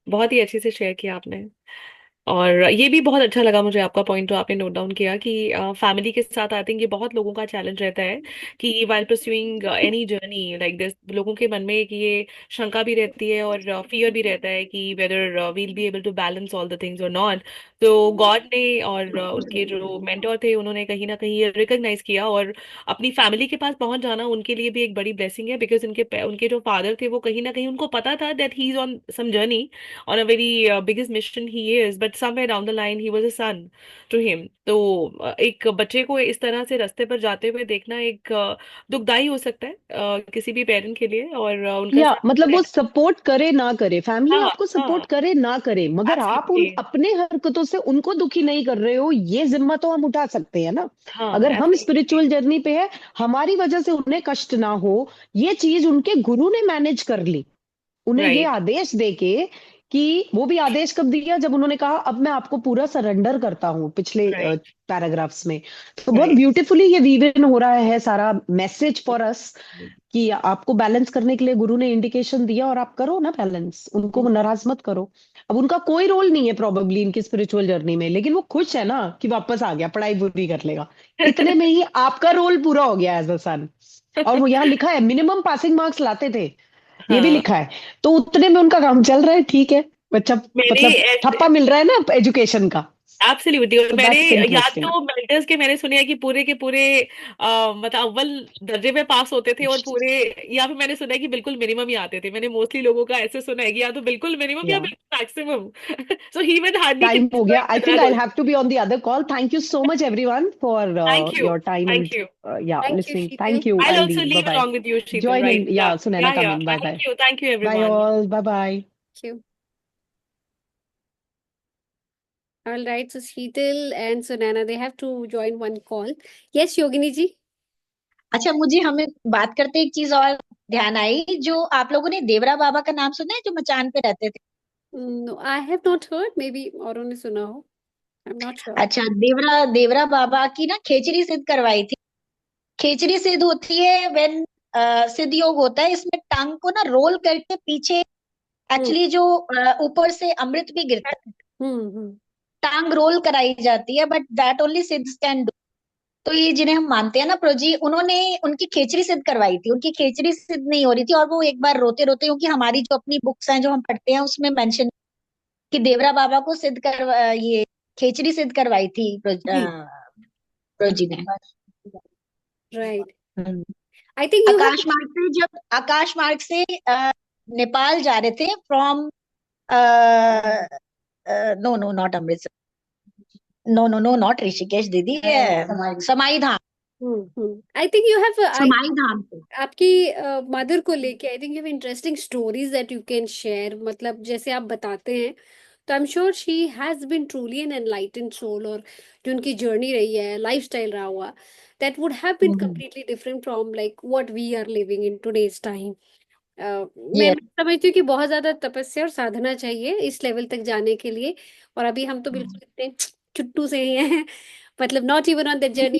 बहुत ही अच्छे से शेयर किया आपने। और ये भी बहुत अच्छा लगा मुझे आपका पॉइंट जो आपने नोट डाउन किया कि फैमिली के साथ आई थिंक ये बहुत लोगों का चैलेंज रहता है कि while pursuing any journey like this, लोगों के मन में एक ये शंका भी रहती है और फियर भी रहता है कि whether we'll be able to balance all the things और नॉट। तो गॉड ने और उनके जो मेंटोर थे उन्होंने कहीं ना कहीं ये रिकॉग्नाइज किया, और अपनी फैमिली के पास पहुंच जाना उनके लिए भी एक बड़ी ब्लेसिंग है, बिकॉज उनके जो फादर थे वो कहीं ना कहीं उनको पता था that he is on some journey, on a very biggest mission he is, but somewhere down the line he was a son to him. तो एक बच्चे को इस तरह से रास्ते पर जाते हुए देखना एक दुखदाई हो सकता है किसी भी पेरेंट के लिए, और उनका या साथ मतलब वो रहना। सपोर्ट करे ना करे, फैमिली हाँ आपको सपोर्ट हाँ, करे ना करे, मगर आप उन एब्सोल्युटली। अपने हरकतों से उनको दुखी नहीं कर रहे हो, ये जिम्मा तो हम उठा सकते हैं ना। हाँ अगर हम एब्सोल्युटली। स्पिरिचुअल जर्नी पे है, हमारी वजह से उन्हें कष्ट ना हो, ये चीज उनके गुरु ने मैनेज कर ली। उन्हें ये राइट आदेश देके, कि वो भी आदेश कब दिया, जब उन्होंने कहा अब मैं आपको पूरा सरेंडर करता हूँ, पिछले राइट पैराग्राफ्स में। तो बहुत राइट। ब्यूटीफुली ये वीवन हो रहा है सारा मैसेज फॉर अस, कि आपको बैलेंस करने के लिए गुरु ने इंडिकेशन दिया, और आप करो ना बैलेंस, उनको नाराज मत करो। अब उनका कोई रोल नहीं है प्रोबेबली इनकी स्पिरिचुअल जर्नी में, लेकिन वो खुश है ना कि वापस आ गया, पढ़ाई पूरी कर लेगा। इतने में ही आपका रोल पूरा हो गया एज अ सन। और वो यहाँ लिखा है मिनिमम पासिंग मार्क्स लाते थे, ये भी हाँ लिखा है। तो उतने में उनका काम चल रहा है, ठीक है, बच्चा मैंने मतलब ठप्पा मिल रहा है ना एजुकेशन का। एब्सोल्युटली, और तो मैंने दैट्स याद इंटरेस्टिंग। तो मेंटर्स के मैंने सुने हैं कि पूरे के पूरे मतलब अव्वल दर्जे में पास होते थे, और पूरे, या फिर मैंने सुना है कि बिल्कुल मिनिमम ही आते थे। मैंने मोस्टली लोगों का ऐसे सुना है कि या तो बिल्कुल मिनिमम या या बिल्कुल maximum. So he will hardly time हो गया, I think that I also. Have to be on the other call. Thank you so much everyone for thank you. Your time thank and you. Yeah Thank you, listening. Sheetal. Thank you. I'll I'll also leave. Bye leave bye. along with you, Sheetal, Join in. right? Yeah, Yeah. Sunana Yeah, coming. yeah. Bye bye. Thank you Bye everyone. all. Bye bye. Thank you. All right, so Sheetal and Sunana, they have to join one call. Yes, Yogini ji. अच्छा, मुझे हमें बात करते एक चीज और ध्यान आई, जो आप लोगों ने देवरा बाबा का नाम सुना है, जो मचान पे रहते थे? No, I have not heard. Maybe औरों ने सुना हो. I'm not sure. अच्छा, देवरा देवरा बाबा की ना खेचरी सिद्ध करवाई थी। खेचरी सिद्ध होती है व्हेन सिद्ध योग होता है, इसमें टांग को ना रोल करके पीछे, एक्चुअली जो ऊपर से अमृत भी गिरता है, हम्म टांग रोल कराई जाती है, बट दैट ओनली सिद्ध कैन डू। तो ये जिन्हें हम मानते हैं ना प्रोजी, उन्होंने उनकी खेचरी सिद्ध करवाई थी, उनकी खेचरी सिद्ध नहीं हो रही थी, और वो एक बार रोते रोते, क्योंकि हमारी जो अपनी बुक्स हैं जो हम पढ़ते हैं उसमें मेंशन कि देवरा बाबा को सिद्ध करवा, ये खेचरी सिद्ध करवाई थी जी, प्रोजी ने। Right. Hmm. I think you have आकाश मार्ग से, जब आकाश मार्ग से नेपाल जा रहे थे from, no no not Amritsar, no not Rishikesh दीदी, Samai Dham, I think you have Samai Dham से। आपकी मदर को लेके I think you have interesting stories that you can share. मतलब जैसे आप बताते हैं तो I am sure she has been truly an enlightened soul, और जो उनकी जर्नी रही है, लाइफस्टाइल रहा हुआ, that would have been completely different from like what we are living in today's time. मैं Yes. समझती हूँ कि बहुत ज्यादा तपस्या और साधना चाहिए इस लेवल तक जाने के लिए, और अभी हम तो बिल्कुल इतने चुट्टू से ही हैं, मतलब not even on that journey,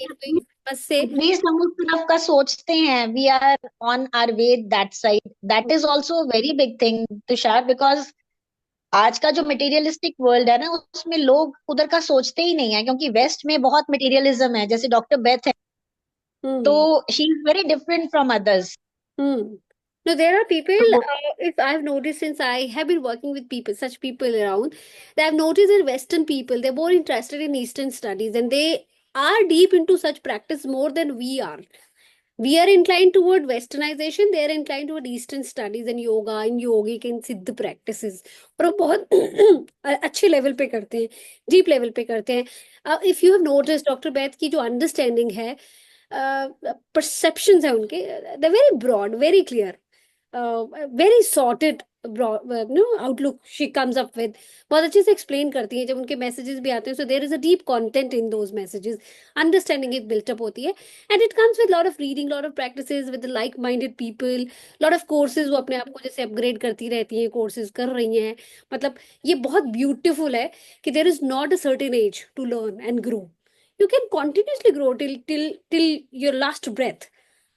बस से एटलीस्ट हम उस तरफ का सोचते हैं, we are on our way that side, that is also very big thing Tushar, because आज का जो मटेरियलिस्टिक वर्ल्ड है ना, उसमें लोग उधर का सोचते ही नहीं है, क्योंकि वेस्ट में बहुत मटेरियलिज्म है। जैसे डॉक्टर बेथ है, तो she is very different from others. No, there are people, if I've noticed since I have been working with people, such people around, that I've noticed that Western people, they're more interested in Eastern studies and they are deep into such practice more than we are. We are inclined toward westernization, they are inclined toward Eastern studies and yoga and yogic and सिद्ध practices. और वो बहुत अच्छे लेवल पे करते हैं, डीप लेवल पे करते हैं। If you have notice doctor बैथ की जो अंडरस्टैंडिंग है, परसेप्शंस है उनके, they very broad, very clear, very sorted outlook she comes up with. बहुत अच्छे से एक्सप्लेन करती हैं जब उनके मैसेजेस भी आते हैं, so there is a deep content in those messages, understanding एक बिल्टअप होती है, and it comes with lot of reading, lot of practices with like minded people, lot of courses, वो अपने आप को जैसे अपग्रेड करती रहती हैं, कोर्सेज कर रही हैं। मतलब ये बहुत ब्यूटिफुल है कि there is not a certain age to learn and grow, you can continuously grow till your last breath,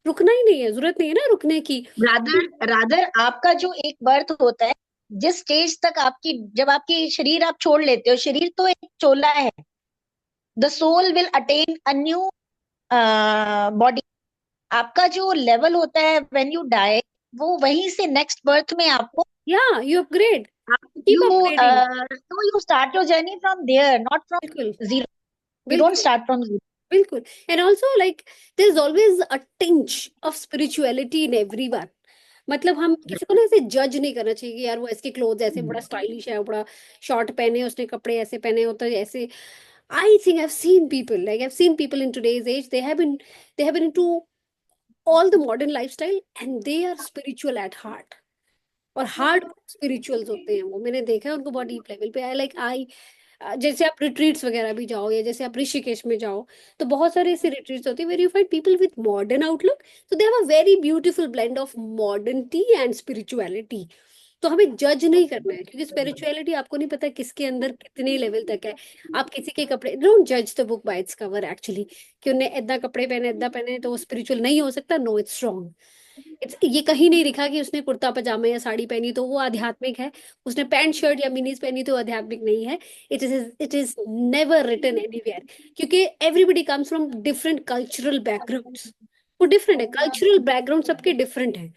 रुकना ही नहीं है, जरूरत नहीं है ना रुकने की। रादर आपका जो एक बर्थ होता है, जिस स्टेज तक आपकी, जब आपकी शरीर आप छोड़ लेते हो, शरीर तो एक चोला है, the soul will attain a new body. आपका जो लेवल होता है व्हेन यू डाई, वो वहीं से नेक्स्ट बर्थ में आपको, या you upgrade, you keep upgrading, so you start your journey from there, not from बिल्कुल zero. You don't बिल्कुल start from zero. बिल्कुल। And also like there is always a tinge of spirituality in everyone. मतलब हम किसी को ना ऐसे जज नहीं करना चाहिए कि यार वो इसके क्लोथ ऐसे बड़ा स्टाइलिश है, बड़ा शॉर्ट पहने, उसने कपड़े ऐसे पहने होते हैं ऐसे। I think I've seen people in today's age, they have been into all the modern lifestyle and they are spiritual at heart, और हार्ड स्पिरिचुअल्स होते हैं वो, मैंने देखा है उनको बहुत डीप लेवल पे। आई जैसे आप रिट्रीट्स वगैरह भी जाओ, या जैसे आप ऋषिकेश में जाओ, तो बहुत सारे ऐसे रिट्रीट्स होते हैं where you find people with modern outlook, so they have a very beautiful blend of modernity and spirituality. तो हमें जज नहीं करना है, क्योंकि स्पिरिचुअलिटी आपको नहीं पता किसके अंदर कितने लेवल तक है। आप किसी के कपड़े, डोंट जज the book by its cover actually, कि उन्हें इतना कपड़े पहने, इतना पहने तो वो स्पिरिचुअल नहीं हो सकता। No, it's wrong. ये कहीं नहीं लिखा कि उसने कुर्ता पजामा या साड़ी पहनी तो वो आध्यात्मिक है, उसने पैंट शर्ट या मिनीज पहनी तो आध्यात्मिक नहीं है। It is never written anywhere, क्योंकि everybody comes from different cultural backgrounds, वो डिफरेंट है, कल्चरल बैकग्राउंड सबके डिफरेंट है।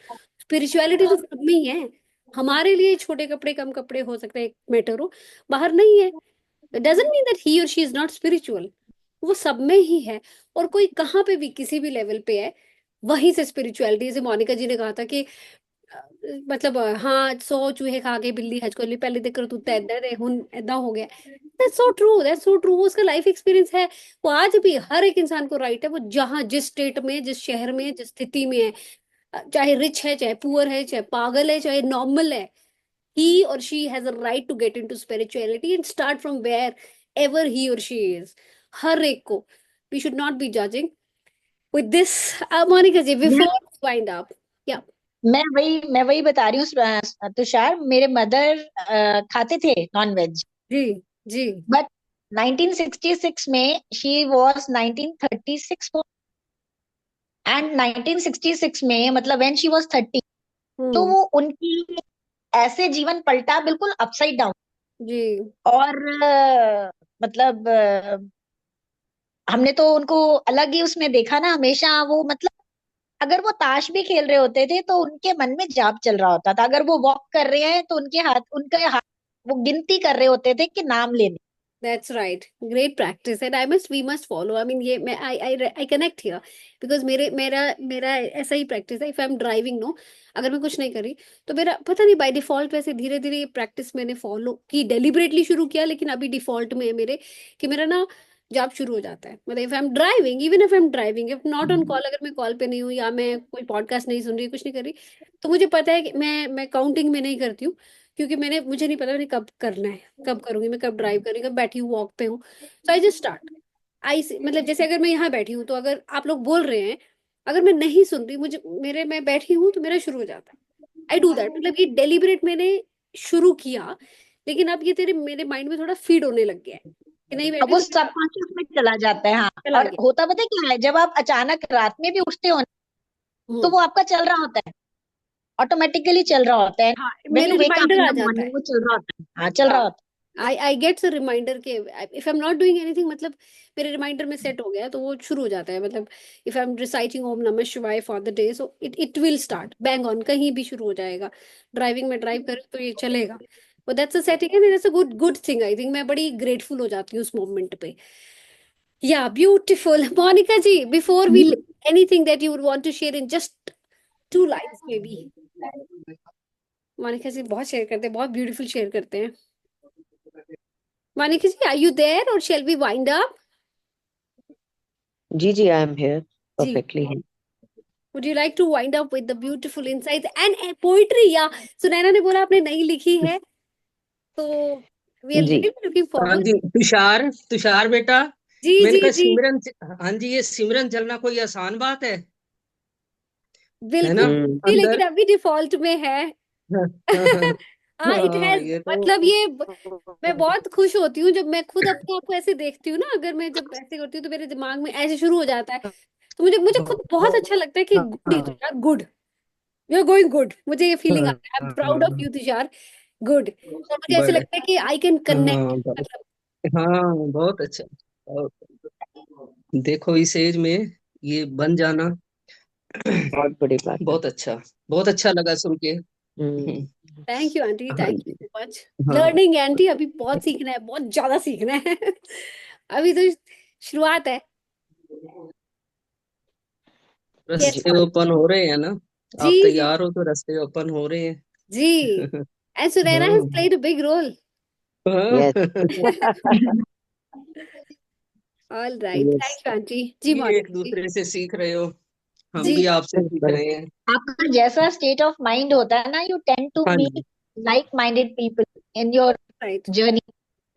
स्पिरिचुअलिटी तो सब में ही है। हमारे लिए छोटे कपड़े कम कपड़े हो सकता है एक मैटर हो, बाहर नहीं है, डजंट मीन दैट ही और शी इज नॉट स्पिरिचुअल, वो सब में ही है। और कोई कहाँ पे भी किसी भी लेवल पे है, वहीं से स्पिरिचुअलिटी, जैसे मोनिका जी ने कहा था कि मतलब हाँ 100 चूहे खा के बिल्ली हज को ली, पहले देख कर तू ऐदा दे हुन ऐदा हो गया। That's so true, that's so true, वो उसका लाइफ एक्सपीरियंस है। वो आज भी हर एक इंसान को राइट है, वो जहाँ जिस स्टेट में, जिस शहर में, जिस स्थिति में है, चाहे रिच है, चाहे पुअर है, चाहे पागल है, चाहे नॉर्मल है, he or she has a right to get into spirituality and start from wherever he or she is. हर एक को, we should not be judging. With this, Monica ji, before we wind up, yeah, मैं वही बता रही हूँ तुषार, मेरे मदर खाते थे नॉन वेज, जी जी, बट 1966 में शी वॉज 1936 एंड 1966 में, मतलब व्हेन शी वॉज 30, तो वो उनकी ऐसे जीवन पलटा बिल्कुल अपसाइड डाउन। जी, और मतलब हमने तो उनको अलग ही उसमें देखा ना, हमेशा वो मतलब अगर वो ताश भी खेल रहे होते थे तो उनके मन में जाप चल रहा होता था, अगर वो वॉक कर रहे हैं तो उनके हाथ वो गिनती कर रहे होते थे कि नाम लेने। That's right. Great practice, and we must follow. I mean, ये मैं I connect here because मेरा ऐसा ही practice है. If I'm driving, no, अगर मैं कुछ नहीं करी तो मेरा पता नहीं by default वैसे धीरे धीरे ये practice मैंने follow की, deliberately शुरू किया, लेकिन अभी default में है मेरे कि मेरा ना जॉब शुरू हो जाता है. मतलब if I'm driving, even if I'm driving, if not on call, अगर मैं कॉल पे नहीं हूँ या मैं कोई पॉडकास्ट नहीं सुन रही, कुछ नहीं कर रही, तो मुझे पता है कि मैं काउंटिंग में नहीं करती हूँ, क्योंकि मुझे नहीं पता मैंने कब करना है, कब करूंगी, मैं कब ड्राइव करूंगी, कब बैठी हूँ वॉक पे हूँ. सो आई जस्ट स्टार्ट. मतलब जैसे अगर मैं यहाँ बैठी हूँ तो अगर आप लोग बोल रहे हैं, अगर मैं नहीं सुन रही, मैं बैठी हूँ तो मेरा शुरू हो जाता है. I do that. मतलब ये डेलिबरेट मैंने शुरू किया, लेकिन अब ये मेरे माइंड में थोड़ा फीड होने लग गया है कि नहीं अब बैठे वो तो सबकॉन्शियस में चला जाता है। हाँ, चला और गया. होता पता है क्या है, जब आप अचानक रात में भी उठते हो ना, तो वो आपका चल रहा होता है, ऑटोमेटिकली चल रहा होता है। हाँ, व्हेन मेरे you wake up reminder in आ द जाता है. मॉर्निंग वो चल रहा होता है। हाँ, चल रहा हाँ, होता आई गेट्स अ रिमाइंडर के if I am not doing anything, मतलब मेरे रिमाइंडर में सेट हो गया तो वो शुरू हो जाता है. मतलब इफ आई एम रिसाइटिंग ओम नमः शिवाय for the day, so it will start bang on, कहीं भी शुरू हो जाएगा. ड्राइविंग में ड्राइव करें तो ये चलेगा. वो that's a setting and that's a good good thing. I think मैं बड़ी ग्रेटफुल हो जाती हूँ उस मोमेंट पे. Yeah beautiful. Monika ji, before we है। Anything that you would want to share in just 2 lines maybe. Monika ji बहुत शेयर करते हैं, बहुत ब्यूटीफुल शेयर करते हैं. Monika ji, are you there or shall we wind up? जी जी, आई एम हियर जी, perfectly. would you like to wind up with the beautiful insights and poetry? या सुनैना ने बोला आपने नहीं लिखी है, तो we are ji really looking हाँ forward. जी, तुषार तुषार बेटा, जी मैंने जी कहा जी, सिमरन, हाँ जी, ये सिमरन चलना कोई आसान बात है बिल्कुल ना? नहीं, अंदर लेकिन अभी डिफॉल्ट में है. हाँ, हाँ, हाँ, इट हाँ, हैज, ये तो मतलब मैं बहुत खुश होती हूँ जब मैं खुद अपने आप को ऐसे देखती हूँ ना. अगर मैं जब ऐसे करती हूँ तो मेरे दिमाग में ऐसे शुरू हो जाता है, तो मुझे खुद बहुत अच्छा लगता है कि हाँ, गुड ही तो यार, good, you are going good. मुझे ये फीलिंग हाँ, आता है, आई एम प्राउड ऑफ हाँ, यू तुषार. गुड. और मुझे ऐसे बड़े, लगता है कि आई कैन कनेक्ट. हाँ बहुत, मतलब हाँ बहुत अच्छा, देखो इस एज में ये बन जाना बहुत बड़ी बात है. बहुत अच्छा लगा सुन के। थैंक यू आंटी, हाँ थैंक यू जी, सो मच. हाँ, लर्निंग आंटी, अभी बहुत सीखना है, बहुत ज्यादा सीखना है. अभी तो शुरुआत है. यस रास्ते ओपन हो रहे हैं ना, जी आप जी तैयार हो तो रास्ते ओपन हो रहे हैं। जी. एंड सुनैना हैज हाँ, played a big role. Yes. हाँ, all right, yes. Thank you aunty ji. ये एक मोनिका जी. दूसरे से सीख रहे हो, हम जी भी आपसे सीख बड़े. रहे हैं। आपका जैसा स्टेट ऑफ माइंड होता है ना, यू टेंड टू हाँ मीट जी, like minded people in your right, journey,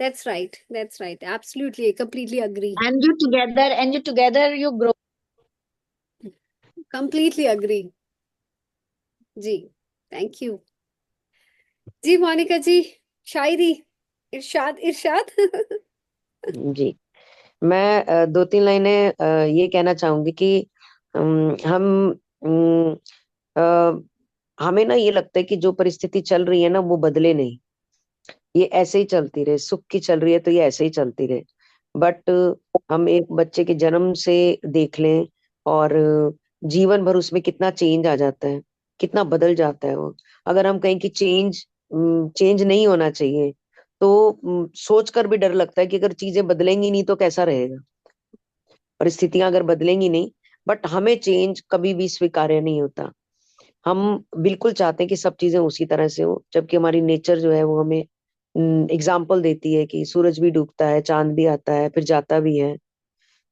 that's right, absolutely, completely agree, and you together you grow. completely agree. जी, थैंक यू जी. मोनिका जी, शायरी, इरशाद इरशाद. जी, मैं 2-3 लाइनें ये कहना चाहूंगी कि हम हमें ना ये लगता है कि जो परिस्थिति चल रही है ना वो बदले नहीं, ये ऐसे ही चलती रहे. सुख की चल रही है तो ये ऐसे ही चलती रहे. बट हम एक बच्चे के जन्म से देख लें और जीवन भर उसमें कितना चेंज आ जाता है, कितना बदल जाता है वो. अगर हम कहें कि चेंज नहीं होना चाहिए, तो सोच कर भी डर लगता है कि अगर चीजें बदलेंगी नहीं तो कैसा रहेगा. परिस्थितियां अगर बदलेंगी नहीं, बट हमें चेंज कभी भी स्वीकार्य नहीं होता. हम बिल्कुल चाहते हैं कि सब चीजें उसी तरह से हो, जबकि हमारी नेचर जो है वो हमें एग्जाम्पल देती है कि सूरज भी डूबता है, चांद भी आता है, फिर जाता भी है,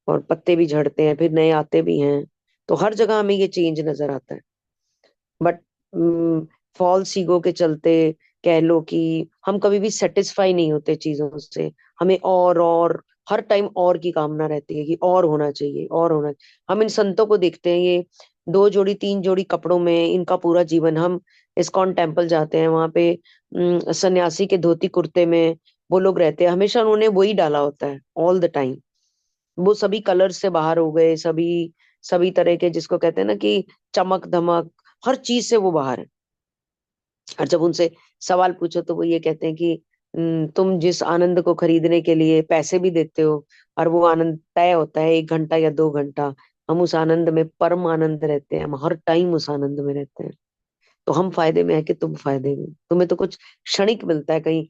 और पत्ते भी झड़ते हैं, फिर नए आते भी हैं. तो हर जगह हमें ये चेंज नजर आता है. बट फॉल्स ईगो के चलते कह लो कि हम कभी भी सेटिस्फाई नहीं होते चीजों से. हमें और हर टाइम और की कामना रहती है कि और होना चाहिए, और होना. हम इन संतों को देखते हैं, ये 2 जोड़ी 3 जोड़ी कपड़ों में इनका पूरा जीवन. हम इस्कॉन टेम्पल जाते हैं, वहां पे सन्यासी के धोती कुर्ते में वो लोग रहते हैं. हमेशा उन्होंने वही डाला होता है ऑल द टाइम. वो सभी कलर से बाहर हो गए, सभी सभी तरह के, जिसको कहते हैं ना कि चमक धमक, हर चीज से वो बाहर है. और जब उनसे सवाल पूछो तो वो ये कहते हैं कि तुम जिस आनंद को खरीदने के लिए पैसे भी देते हो और वो आनंद तय होता है 1 घंटा या 2 घंटा, हम उस आनंद में परम आनंद रहते हैं, हम हर टाइम उस आनंद में रहते हैं। तो हम फायदे में है कि तुम फायदे में? तुम्हें तो कुछ क्षणिक मिलता है, कहीं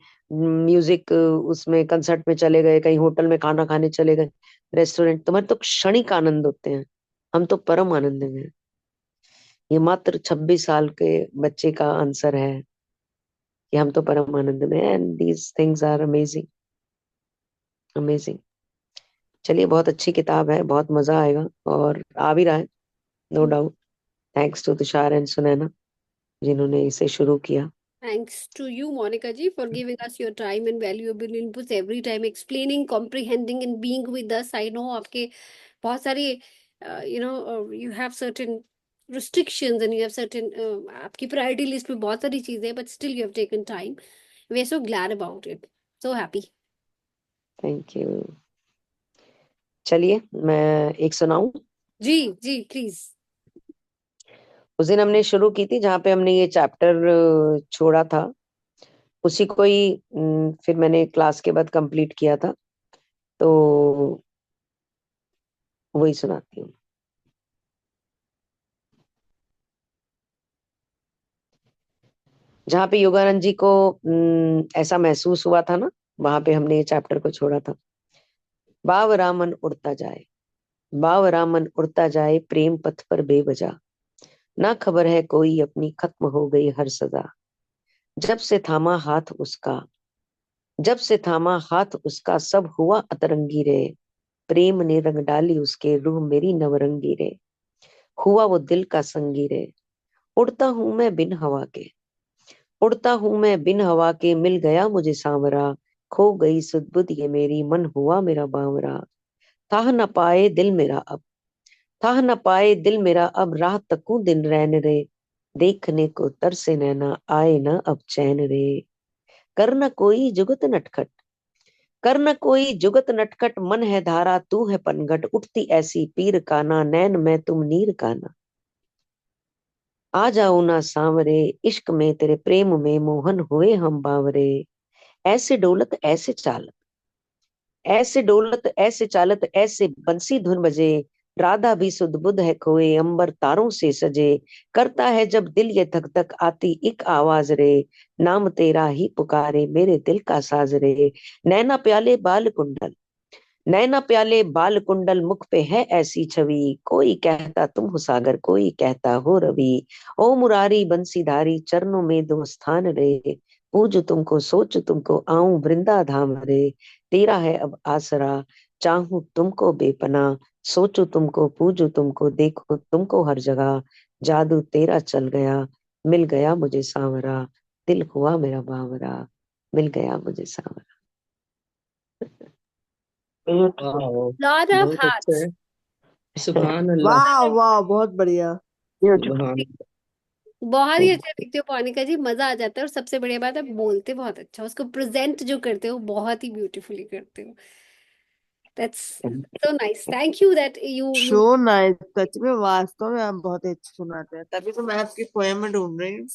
म्यूजिक उसमें कंसर्ट में चले गए, कहीं होटल में खाना खाने चले गए, रेस्टोरेंट, तुम्हारे तो क्षणिक आनंद होते हैं, हम तो परम आनंद में हैं। ये मात्र 26 साल के बच्चे का आंसर है कि हम तो परम आनंद में हैं। And these things are amazing, amazing. चलिए, बहुत अच्छी किताब है, बहुत मजा आएगा और आ भी रहा है, no doubt. Thanks to Tushar and Sunaina जिन्होंने इसे शुरू किया। Thanks to you, Monica ji, for giving us your time and valuable inputs every time, explaining, comprehending, and being with us. I know आपके बहुत सारी you have certain restrictions and you have certain आपकी priority list में बहुत सारी चीजें हैं, but still you have taken time. We are so glad about it. So happy. Thank you. चलिए, मैं एक सुनाऊं। जी जी प्लीज। उस दिन हमने शुरू की थी जहाँ पे हमने ये चैप्टर छोड़ा था, उसी को ही फिर मैंने क्लास के बाद कंप्लीट किया था, तो वही सुनाती हूँ। जहाँ पे योगानंद जी को ऐसा महसूस हुआ था ना, वहां पे हमने ये चैप्टर को छोड़ा था। बाव रामन उड़ता जाए, बाव रामन उड़ता जाए, प्रेम पथ पर बेवजह, ना खबर है कोई अपनी खत्म हो गई हर सजा। जब से थामा हाथ उसका, जब से थामा हाथ उसका, सब हुआ अतरंगी रे, प्रेम ने रंग डाली उसके, रूह मेरी नवरंगी रे, हुआ वो दिल का संगी रे। उड़ता हूं मैं बिन हवा के, उड़ता हूं मैं बिन हवा के, मिल गया मुझे सांवरा, खो गई सुध-बुध ये मेरी, मन हुआ मेरा बावरा। थाह न पाए दिल मेरा अब, थाह न पाए दिल मेरा अब, राह तकूं दिन रैन रे, देखने को तरसे नैना, आए न अब चैन रे। कर न कोई जुगत नटखट, कर न कोई जुगत नटखट, मन है धारा तू है पनघट, उठती ऐसी पीर काना, नैन में तुम नीर काना। आ जाओ ना सांवरे, इश्क में तेरे प्रेम में मोहन हुए हम बावरे। ऐसे डोलत ऐसे चालत, ऐसे डोलत ऐसे चालत, ऐसे बंसी धुन बजे, राधा भी सुध बुध है खोए, अंबर तारों से सजे। करता है जब दिल ये धक धक, आती एक आवाज रे, नाम तेरा ही पुकारे, मेरे दिल का साज रे। नैना प्याले बाल कुंडल, नैना प्याले बाल कुंडल, मुख पे है ऐसी छवि, कोई कहता तुम हो सागर, कोई कहता हो रवि। ओ मुरारी बंसीधारी, चरणों में दो स्थान रे, पूजू तुमको सोचू तुमको, आऊं वृंदा धाम रे। तेरा है अब आसरा, चाहूं तुमको बेपना, सोचू तुमको पूजू तुमको, देखो तुमको हर जगह। जादू तेरा चल गया, मिल गया मुझे सांवरा, दिल हुआ मेरा बावरा, मिल गया मुझे सांवरा। वाह, Lot of बहुत अच्छा hearts. है। सुभान अल्लाह। वाह वाह, बहुत बढ़िया। सुभान। बहुत ही अच्छा लिखते हो मोनिका जी, मजा आ जाता है। और सबसे बढ़िया बात है, बोलते बहुत अच्छा, उसको प्रेजेंट जो करते हो बहुत ही ब्यूटीफुली करते हो। That's so nice. Thank you that you so nice, सच में वास्तव में आप बहुत अच्छे सुनाते हैं, तभी तो मैं आपकी पोएम ढूंढ रही हूँ।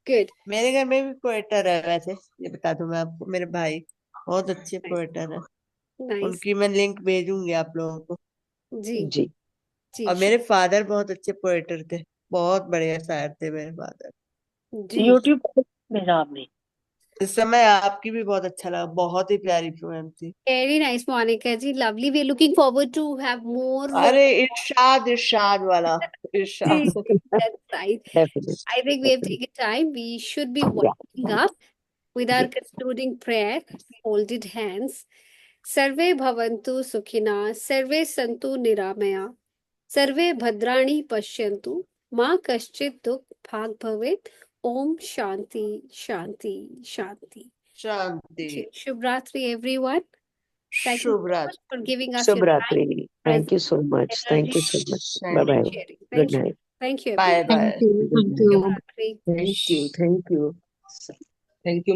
गुड। मेरे घर में भी पोएटर है वैसे, ये बता दूं मैं आपको, मेरे भाई बहुत अच्छे पोएटर है, नाइस उनकी मैं लिंक भेजूंगी आप लोगों को। जी जी। जी और मेरे फादर बहुत अच्छे पोएटर थे, बहुत बढ़िया शायर थे मेरे फादर। जी। यूट्यूब पर भेजा आपने? इस समय आपकी भी बहुत अच्छा लगा, बहुत ही प्यारी पोएम थी। Very nice Monika ji, lovely. We are looking forward to have more. अरे इरशाद, इरशाद वाला, इरशाद। That's right. Definitely, I think we have definitely. taken time. We should be Yeah. winding up with our concluding prayer. Folded hands. Sarve bhavantu sukhina, sarve santu niramaya, सर्वे भद्राणि पश्यन्तु, मा कश्चित् दुःख भाग् भवेत्। ओम शांति शांति शांति। शांति। शुभ रात्रि everyone. Thank you Shubh so much रात्रि। for giving us Shubh your time, Ratri. Thank you presence, so much. Thank you so energy, much. Thank Bye bye. and sharing. Good Thank you. night. Thank you bye everyone. Bye. Thank you. Good Thank night. you. शुभ रात्रि। Thank you, thank you, thank you.